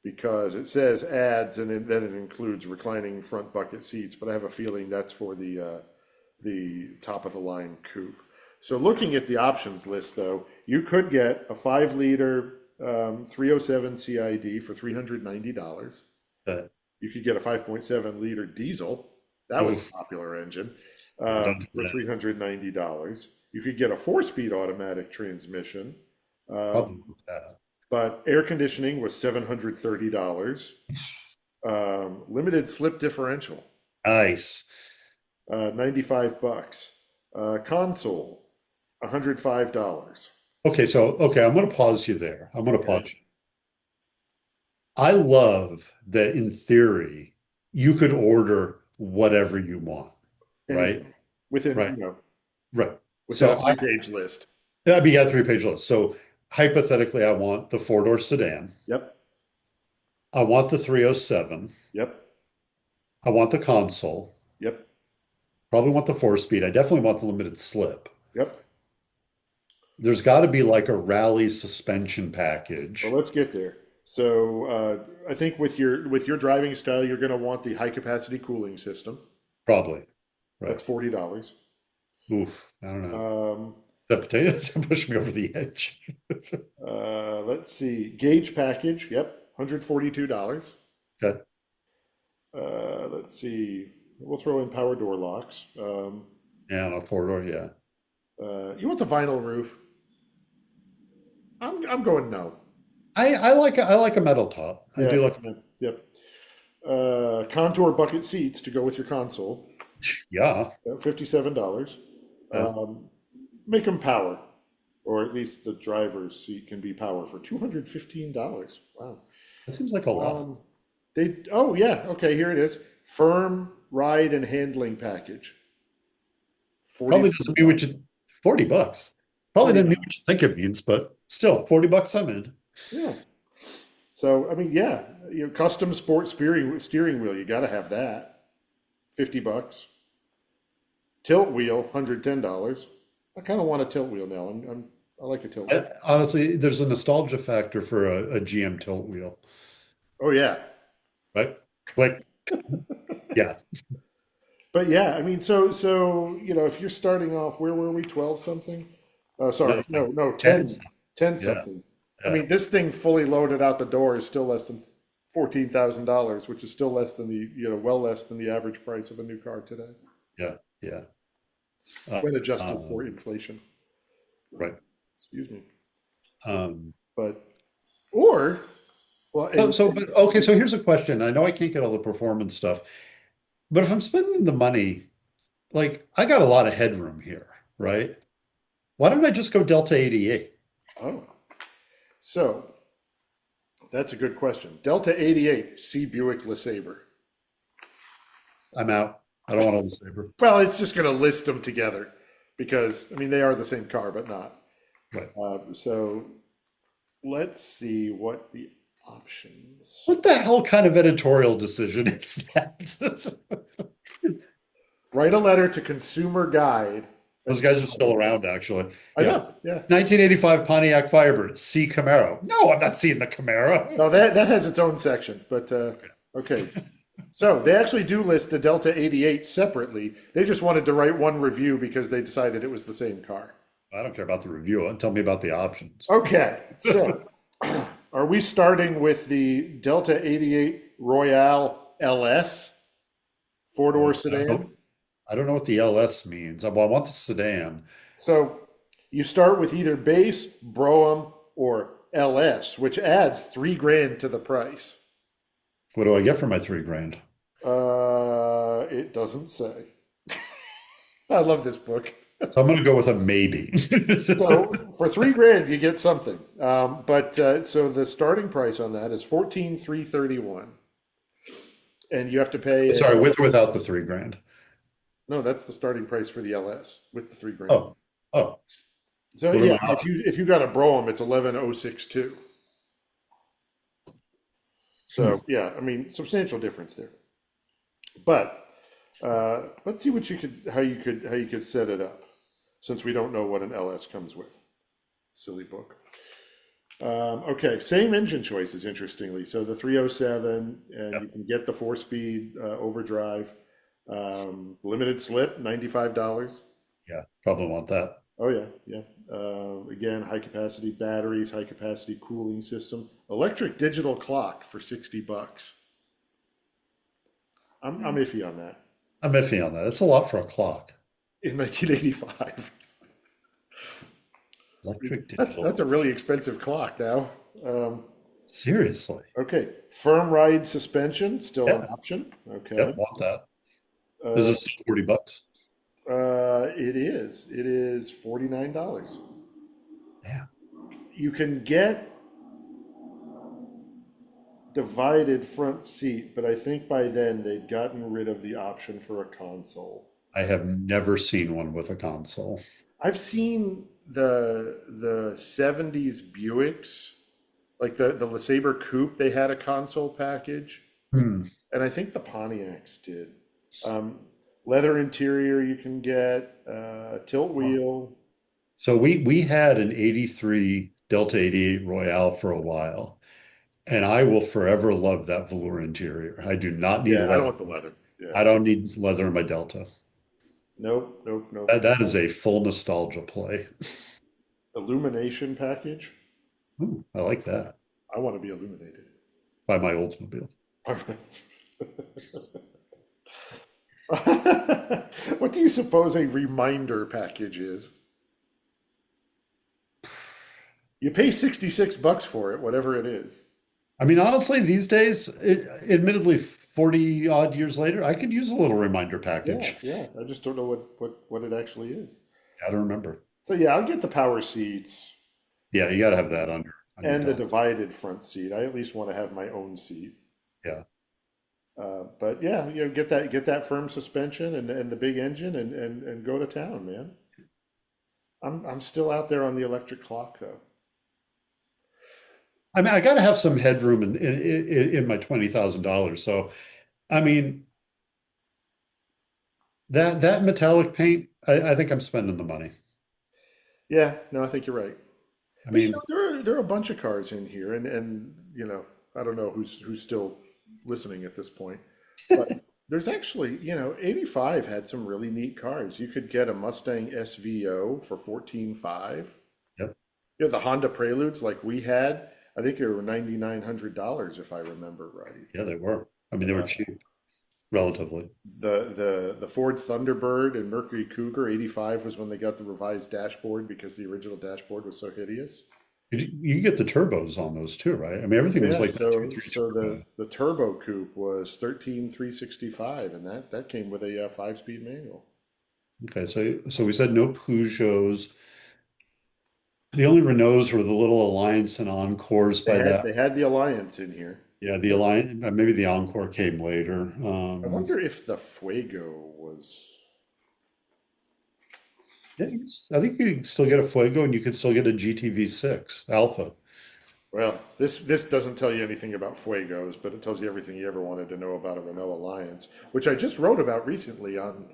because it says adds and then it includes reclining front bucket seats. But I have a feeling that's for the top of the line coupe. So looking at the options list, though, you could get a 5 liter 307 CID for $390. Uh, You could get a 5.7 liter diesel. That was a oof, popular engine don't do for that. $390. You could get a 4-speed automatic transmission, Probably um, do that. but air conditioning was $730. Limited slip differential, Nice. 95 bucks. Console, $105. Okay, I'm going to pause you there. I'm going to pause Okay. you. I love that in theory, you could order whatever you want, right? Anything within, Right, right. within a So I, 3-page list. I'd be a three-page list. So hypothetically, I want the four-door sedan. Yep. I want the 307. Yep. I want the console. Yep. Probably want the four-speed. I definitely want the limited slip. Yep. There's got to be like a rally suspension Well, package. let's get there. So I think with your driving style, you're going to want the high capacity cooling system. Probably. Right. That's $40. Oof. I don't know. Um, That potatoes push me over the edge. let's see, gauge package. Yep, $142. Okay. Let's see, we'll throw in power door locks. Yeah, no, four-door, yeah. You want the vinyl roof? I'm going no. I like a metal top. I Yeah. do like, Yeah, yep. Contour bucket seats to go with your console. yeah. $57. Yeah. Um, make them power, or at least the driver's seat can be power for $215. Wow. That seems like a lot. Um, oh yeah, okay, here it is. Firm ride and handling package. Probably $49. doesn't mean what you, $40. Probably doesn't mean $49. what you think it means, but still, $40 I'm in. Yeah. So I mean, yeah, custom sport steering wheel, you got to have that. $50. Tilt wheel, $110. I kind of want a tilt wheel now. I like a tilt wheel. Honestly, there's a nostalgia factor for a GM tilt wheel, Oh yeah. right? Like, yeah, But yeah, I mean, so if you're starting off, where were we? 12 something? Oh, no, sorry, no, and 10 yeah, something. I yeah, mean, this thing fully loaded out the door is still less than $14,000, which is still less than well less than the average price of a new car today, yeah. Uh, when adjusted for um, inflation. right. Excuse me. Um, But or well, but okay, so here's a question. I know I can't get all the performance stuff, but if I'm spending the money, like I got a lot of headroom here, right? Why don't I just go Delta 88? oh, so that's a good question. Delta 88, C Buick LeSabre. I'm out. I don't want all the saber. Well, it's just going to list them together because, I mean, they are the same car, but not. Right. So let's see what the options. What the hell kind of editorial decision is that? Write a letter to Consumer Guide. Those guys are still around, actually. I Yeah. know, yeah. 1985 Pontiac Firebird, C Camaro. No, I'm not seeing the Camaro. No, that has its own section, but okay. So they actually do list the Delta 88 separately. They just wanted to write one review because they decided it was the same car. I don't care about the review. Tell me about the options. Okay, so are we starting with the Delta 88 Royale LS four-door sedan? I don't know what the LS means. Well, I want the sedan. So you start with either base, Brougham, or LS, which adds 3 grand to the price. What do I get for my 3 grand? It doesn't say. I love this book. So I'm going to go with a maybe. So for 3 grand, you get something. But so the starting price on that is 14,331, and you have to pay Sorry, with or without the 3 grand? no, that's the starting price for the LS with the 3 grand. Oh, oh, So what are yeah, my if you got a Brougham, it's 11,062. So options? yeah, I mean substantial difference there. But let's see what you could how you could set it up, since we don't know what an LS comes with. Silly book. Okay, same engine choices, interestingly. So the 307, and Yeah, you can get the four-speed overdrive. Limited slip, $95. yeah, probably want that. Oh yeah, yeah. Again, high capacity batteries, high capacity cooling system, electric digital clock for $60. I'm iffy on that. I'm iffy on that. It's a lot for a clock. In 1985, Electric that's digital. a really expensive clock now. Um, Seriously. okay, firm ride suspension still an Yeah, option. Okay, yep, want that. Is uh, this still $40? it is. It is $49. Yeah. You can get divided front seat, but I think by then they'd gotten rid of the option for a console. I have never seen one with a console. I've seen the 70s Buicks, like the LeSabre Coupe, they had a console package, Hmm. and I think the Pontiacs did. Um, Leather interior you can get, tilt wheel. So we had an 83 Delta 88 Royale for a while, and I will forever love that velour interior. I do not need Yeah, I don't leather. want the leather. Yeah. I don't need leather in my Delta. Nope, nope, nope. That is a full nostalgia play. Illumination package. Ooh, I like that. I want to be illuminated. By my Oldsmobile. What do you suppose a reminder package is? You pay $66 for it, whatever it is. I mean, honestly, these days, admittedly, 40 odd years later, I could use a little reminder Yeah, package. yeah. I just don't know what it actually is. Gotta remember. So yeah, I'll get the power seats Yeah, you gotta have that on your and the Delta. divided front seat. I at least want to have my own seat. Yeah. But yeah, get that firm suspension and the big engine and go to town, man. I'm still out there on the electric clock though. I mean, I gotta have some headroom in my $20,000. So, I mean, that metallic paint, I think I'm spending the money. Yeah, no, I think you're right. I But mean, there are a bunch of cars in here, and I don't know who's still listening at this point, but there's actually 85 had some really neat cars. You could get a Mustang SVO for 14.5. yep. The Honda Preludes like we had, I think they were $9,900 if I remember right. Yeah, they were. I mean, they were cheap, relatively. The Ford Thunderbird and Mercury Cougar 85 was when they got the revised dashboard because the original dashboard was so hideous. You get the turbos on those too, right? I mean, everything was Yeah, like that two, three so turbo. the turbo coupe was 13,365, and that came with a five-speed manual. Okay, so we said no Peugeots. The only Renaults were the little Alliance and Encores by that. They had the Alliance in here. Yeah, the Alliance, maybe the Encore came later. I wonder if the Fuego was. Yeah, I think you can still get a Fuego and you can still get a GTV6 Alpha. Well, this doesn't tell you anything about Fuegos, but it tells you everything you ever wanted to know about a Renault Alliance, which I just wrote about recently on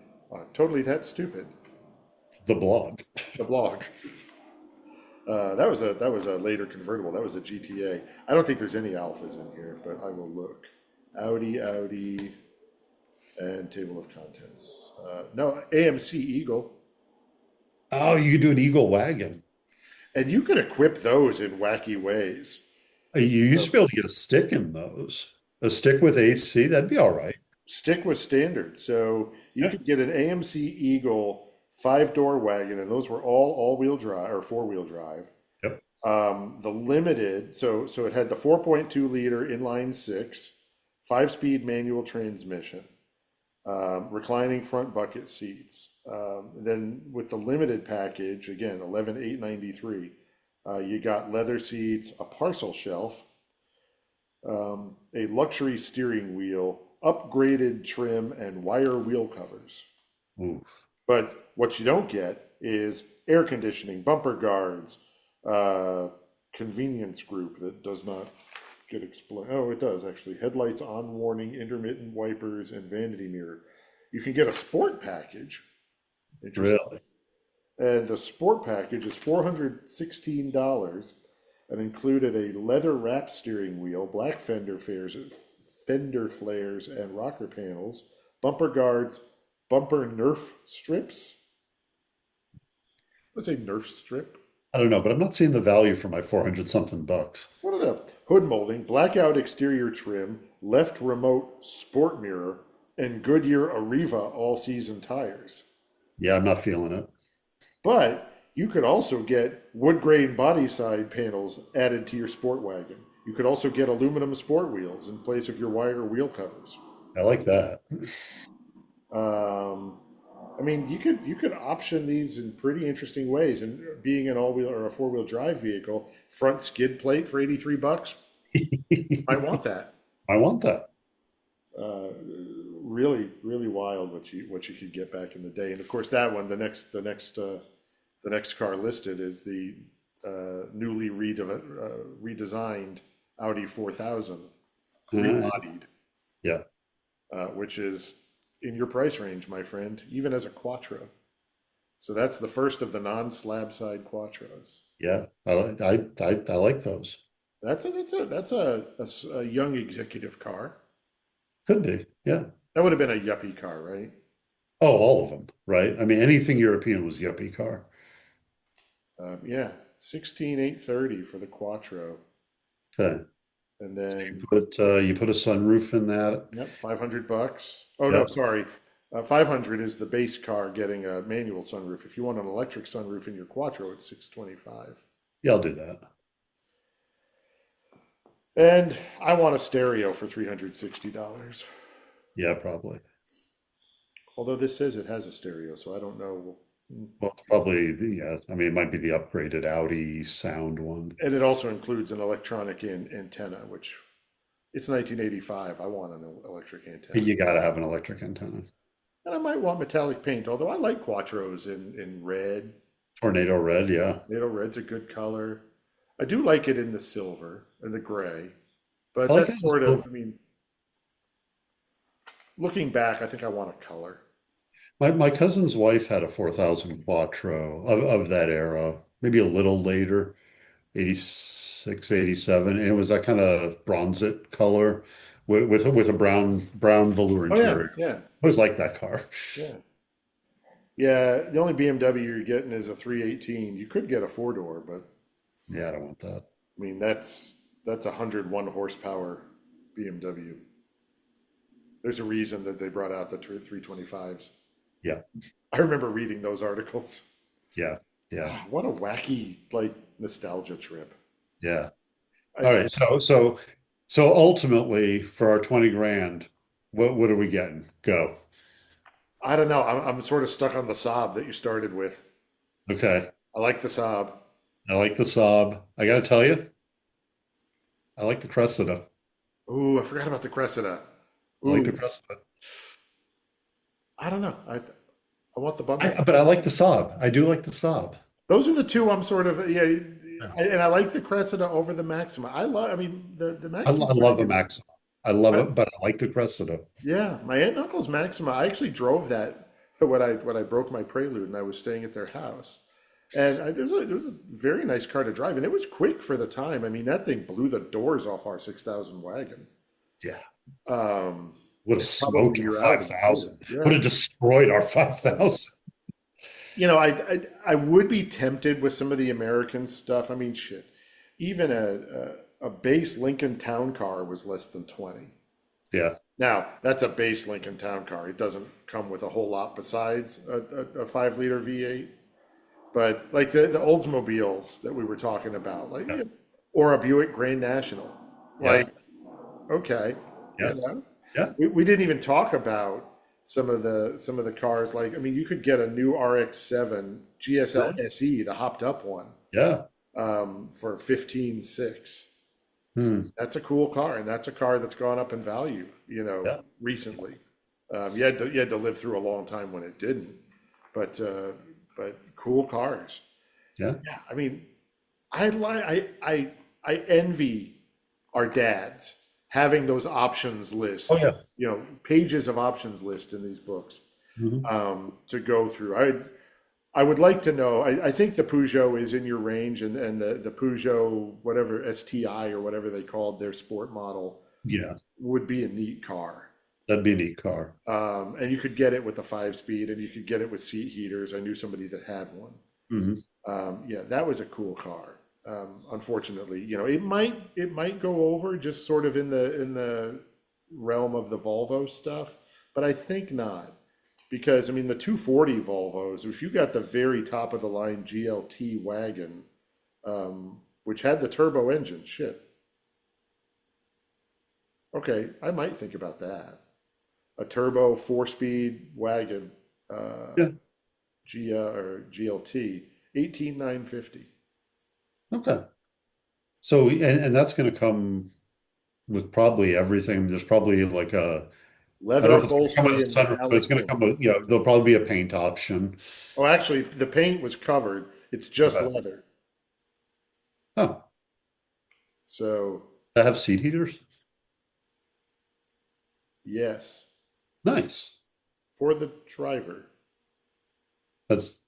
Totally That Stupid, The blog. the blog. That was a later convertible. That was a GTA. I don't think there's any Alphas in here, but I will look. Audi, and table of contents. No, AMC Eagle. Oh, you could do an Eagle wagon. And you can equip those in wacky ways. You used So to be able to get a stick in those. A stick with AC, that'd be all right. stick with standard. So you Yeah. could get an AMC Eagle five-door wagon, and those were all wheel drive or four-wheel drive. Yep. The limited, so it had the 4.2 liter inline six, 5-speed manual transmission, reclining front bucket seats. Then with the limited package, again, 11,893, you got leather seats, a parcel shelf, a luxury steering wheel, upgraded trim, and wire wheel covers. Ooh, But what you don't get is air conditioning, bumper guards, uh, convenience group that does not get explained. Oh, it does actually. Headlights on warning, intermittent wipers, and vanity mirror. You can get a sport package. Interesting. really? And the sport package is $416 and included a leather wrapped steering wheel, black fender flares, and rocker panels, bumper guards, bumper Nerf strips. What's a Nerf strip? I don't know, but I'm not seeing the value for my 400 something bucks. I don't know. Hood molding, blackout exterior trim, left remote sport mirror, and Goodyear Arriva all season tires. Yeah, I'm not feeling it. But you could also get wood grain body side panels added to your sport wagon. You could also get aluminum sport wheels in place of your wire wheel covers. I like that. Um, I mean, you could option these in pretty interesting ways. And being an all-wheel or a four-wheel drive vehicle, front skid plate for $83, I want that. I want that. Uh, really, really wild what you could get back in the day. And of course, that one, the next car listed is the newly redesigned Audi 4000, Uh, rebodied, yeah, which is in your price range, my friend, even as a Quattro. So that's the first of the non-slab side Quattros. yeah. I like those. That's a young executive car. Could be. Yeah. That would have been a yuppie car, right? Oh, all of them, right? I mean, anything European was yuppie car. Yeah, 16,830 for the Quattro, Okay. and then You put a sunroof in that. yep, $500. Oh no, Yep. sorry, 500 is the base car getting a manual sunroof. If you want an electric sunroof in your Quattro, it's 625. Yeah, I'll do that. And I want a stereo for $360. Yeah, probably. Although this says it has a stereo, so I don't know. Well, it's probably yeah. I mean, it might be the upgraded Audi sound one. And it also includes an electronic antenna, which it's 1985. I want an electric antenna. You got to have an electric antenna. And I might want metallic paint, although I like Quattros in red. Tornado red, yeah. NATO red's a good color. I do like it in the silver and the gray, I but like it. that's sort of, I mean, looking back, I think I want a color. My cousin's wife had a 4000 Quattro of that era, maybe a little later, 86, 87, and it was that kind of bronzite color with a brown velour Oh yeah, interior. yeah, I always liked that car. yeah. Yeah, the only BMW you're getting is a 318. You could get a four-door, but Yeah, I don't want that. I mean that's 101 horsepower BMW. There's a reason that they brought out the 325s. Yeah, I remember reading those articles. yeah, yeah, What a wacky like nostalgia trip. yeah. I, All right, so ultimately for our 20 grand, what are we getting? Go. I don't know. I'm sort of stuck on the Saab that you started with. Okay. I like the Saab. I like the Saab. I gotta tell you, I like the Cressida. Ooh, I forgot about the Cressida. I like the Ooh, Cressida. I don't know. I want the bumper. But I like the Saab. I do like the Saab. Those are the two I'm sort of yeah, Yeah. and I like the Cressida over the Maxima. I love. I mean, the Maxima I love the wagon. Maxima. I love I, it, but I like the Cressida. yeah, my aunt and uncle's Maxima. I actually drove that when I broke my Prelude and I was staying at their house. And it was a very nice car to drive, and it was quick for the time. I mean, that thing blew the doors off our 6,000 wagon. Yeah. Um, Would have Probably smoked our your Audi too. 5000. Yeah. Would have destroyed our 5000. I would be tempted with some of the American stuff. I mean, shit. Even a base Lincoln Town Car was less than 20. Yeah. Now, that's a base Lincoln Town Car. It doesn't come with a whole lot besides a 5-liter V8. But like the Oldsmobiles that we were talking about, like Yeah. or a Buick Grand National, Yeah. like okay. you Yeah. know? Yeah. We didn't even talk about some of the cars. Like, I mean, you could get a new RX-7 GSL Yeah. SE, the hopped up one, Yeah. for 15.6. Hmm. That's a cool car, and that's a car that's gone up in value, Yeah. recently. You had to live through a long time when it didn't, but cool cars. Yeah. Yeah, I mean, I like I envy our dads having those options Oh lists, yeah. pages of options list in these books, Hmm. to go through. I would like to know. I think the Peugeot is in your range, and the Peugeot whatever STI or whatever they called their sport model Yeah. would be a neat car. That'd be a neat car. And you could get it with a 5 speed, and you could get it with seat heaters. I knew somebody that had one. Hmm. Yeah, that was a cool car. Unfortunately, it might go over just sort of in the realm of the Volvo stuff, but I think not, because I mean the 240 Volvos. If you got the very top of the line GLT wagon, which had the turbo engine, shit. Okay, I might think about that. A turbo 4 speed wagon, uh, Yeah. or GLT, 18,950. Okay. So, and that's going to come with probably everything. There's probably like I Leather don't know if it's going to come with upholstery a and sunroof, but it's metallic going to wood. come with, there'll probably be a paint option. Oh, actually, the paint was covered. It's just Okay. leather. Oh, So, I have seat heaters. yes, Nice. for the driver. That's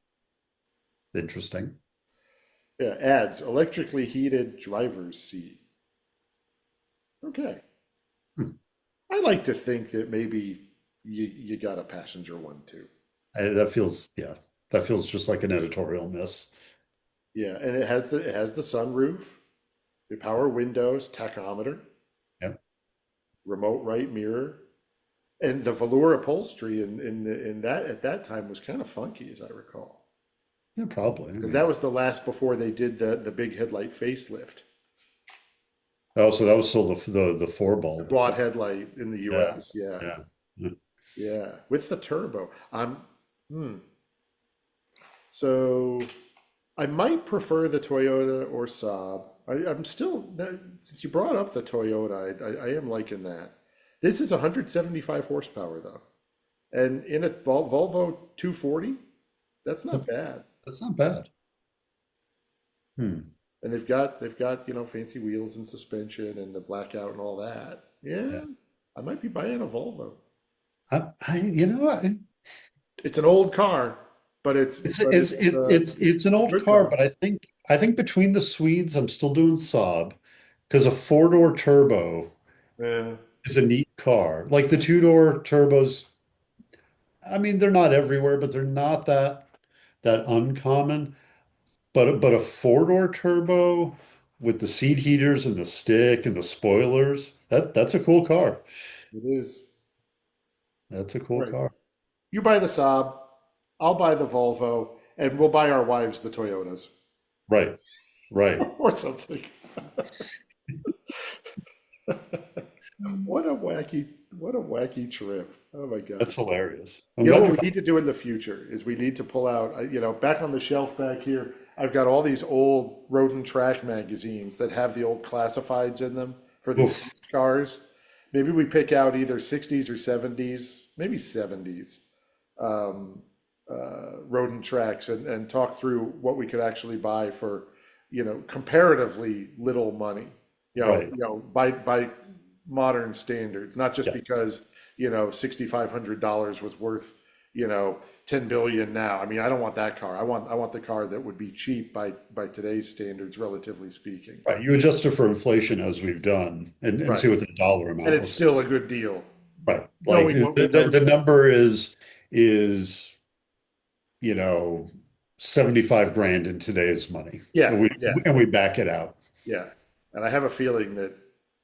interesting. Yeah, adds electrically heated driver's seat. Okay. Hmm. I like to think that maybe you got a passenger one too. Yeah, that feels just like an editorial miss. Yeah, and it has the sunroof, the power windows, tachometer, Yeah. remote right mirror, and the velour upholstery in that at that time was kind of funky, as I recall. Yeah, probably. I Because mean, that was the last before they did the big headlight facelift. oh, so that was still the four The bulb. quad headlight in the Yeah. US. Yeah. Yeah. Yeah. Yeah. With the turbo. Hmm. So I might prefer the Toyota or Saab. I'm still, since you brought up the Toyota, I am liking that. This is 175 horsepower though. And in a Volvo 240, that's not That- bad. That's not bad. Hmm. And they've got fancy wheels and suspension and the blackout and all that. Yeah. Yeah, I might be buying a Volvo. You know what? It's an old car, but it's It's but it's it's it, it's it's an a old good car, car. but I think between the Swedes, I'm still doing Saab because a four-door turbo Yeah, is a neat car. Like the two-door turbos, I mean, they're not everywhere, but they're not that uncommon. But a four-door turbo with the seat heaters and the stick and the spoilers, that's a cool car. it is. That's a All cool right, car. you buy the Saab, I'll buy the Volvo, and we'll buy our wives the Toyotas Right, right. or something. What a wacky trip. Oh my God. That's hilarious. I'm You know glad what you're we need to do in the future is we need to pull out, back on the shelf back here, I've got all these old road and track magazines that have the old classifieds in them for the Oof, used cars. Maybe we pick out either 60s or 70s, maybe 70s, um, road and tracks, and talk through what we could actually buy for, comparatively little money, right. by modern standards, not just Yeah. because, $6,500 was worth, 10 billion now. I mean, I don't want that car. I want the car that would be cheap by today's standards, relatively speaking. Right. You adjust it for inflation as we've done and Right. see what the dollar And amount it's looks like. still a good deal, Right. Like knowing the, what we the, know the today. number is, you know, 75 grand in today's money. Yeah, And we yeah, and we back it out yeah. And I have a feeling that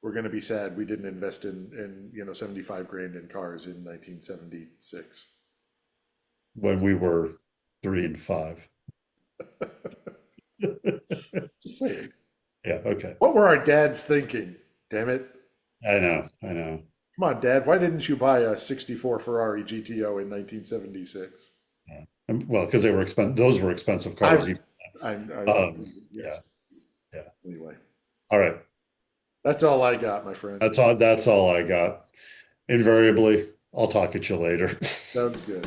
we're going to be sad we didn't invest in 75 grand in cars in 1976. when we were 3 and 5. Just saying. Yeah, okay. What were our dads thinking? Damn it. I know, I know. Come on, Dad, why didn't you buy a 64 Ferrari GTO in 1976? Yeah. Well, because those were expensive cars. I, Yeah, yes. yeah. Anyway, All right. that's all I got, my friend. That's all I got. Invariably, I'll talk at you later. Sounds good.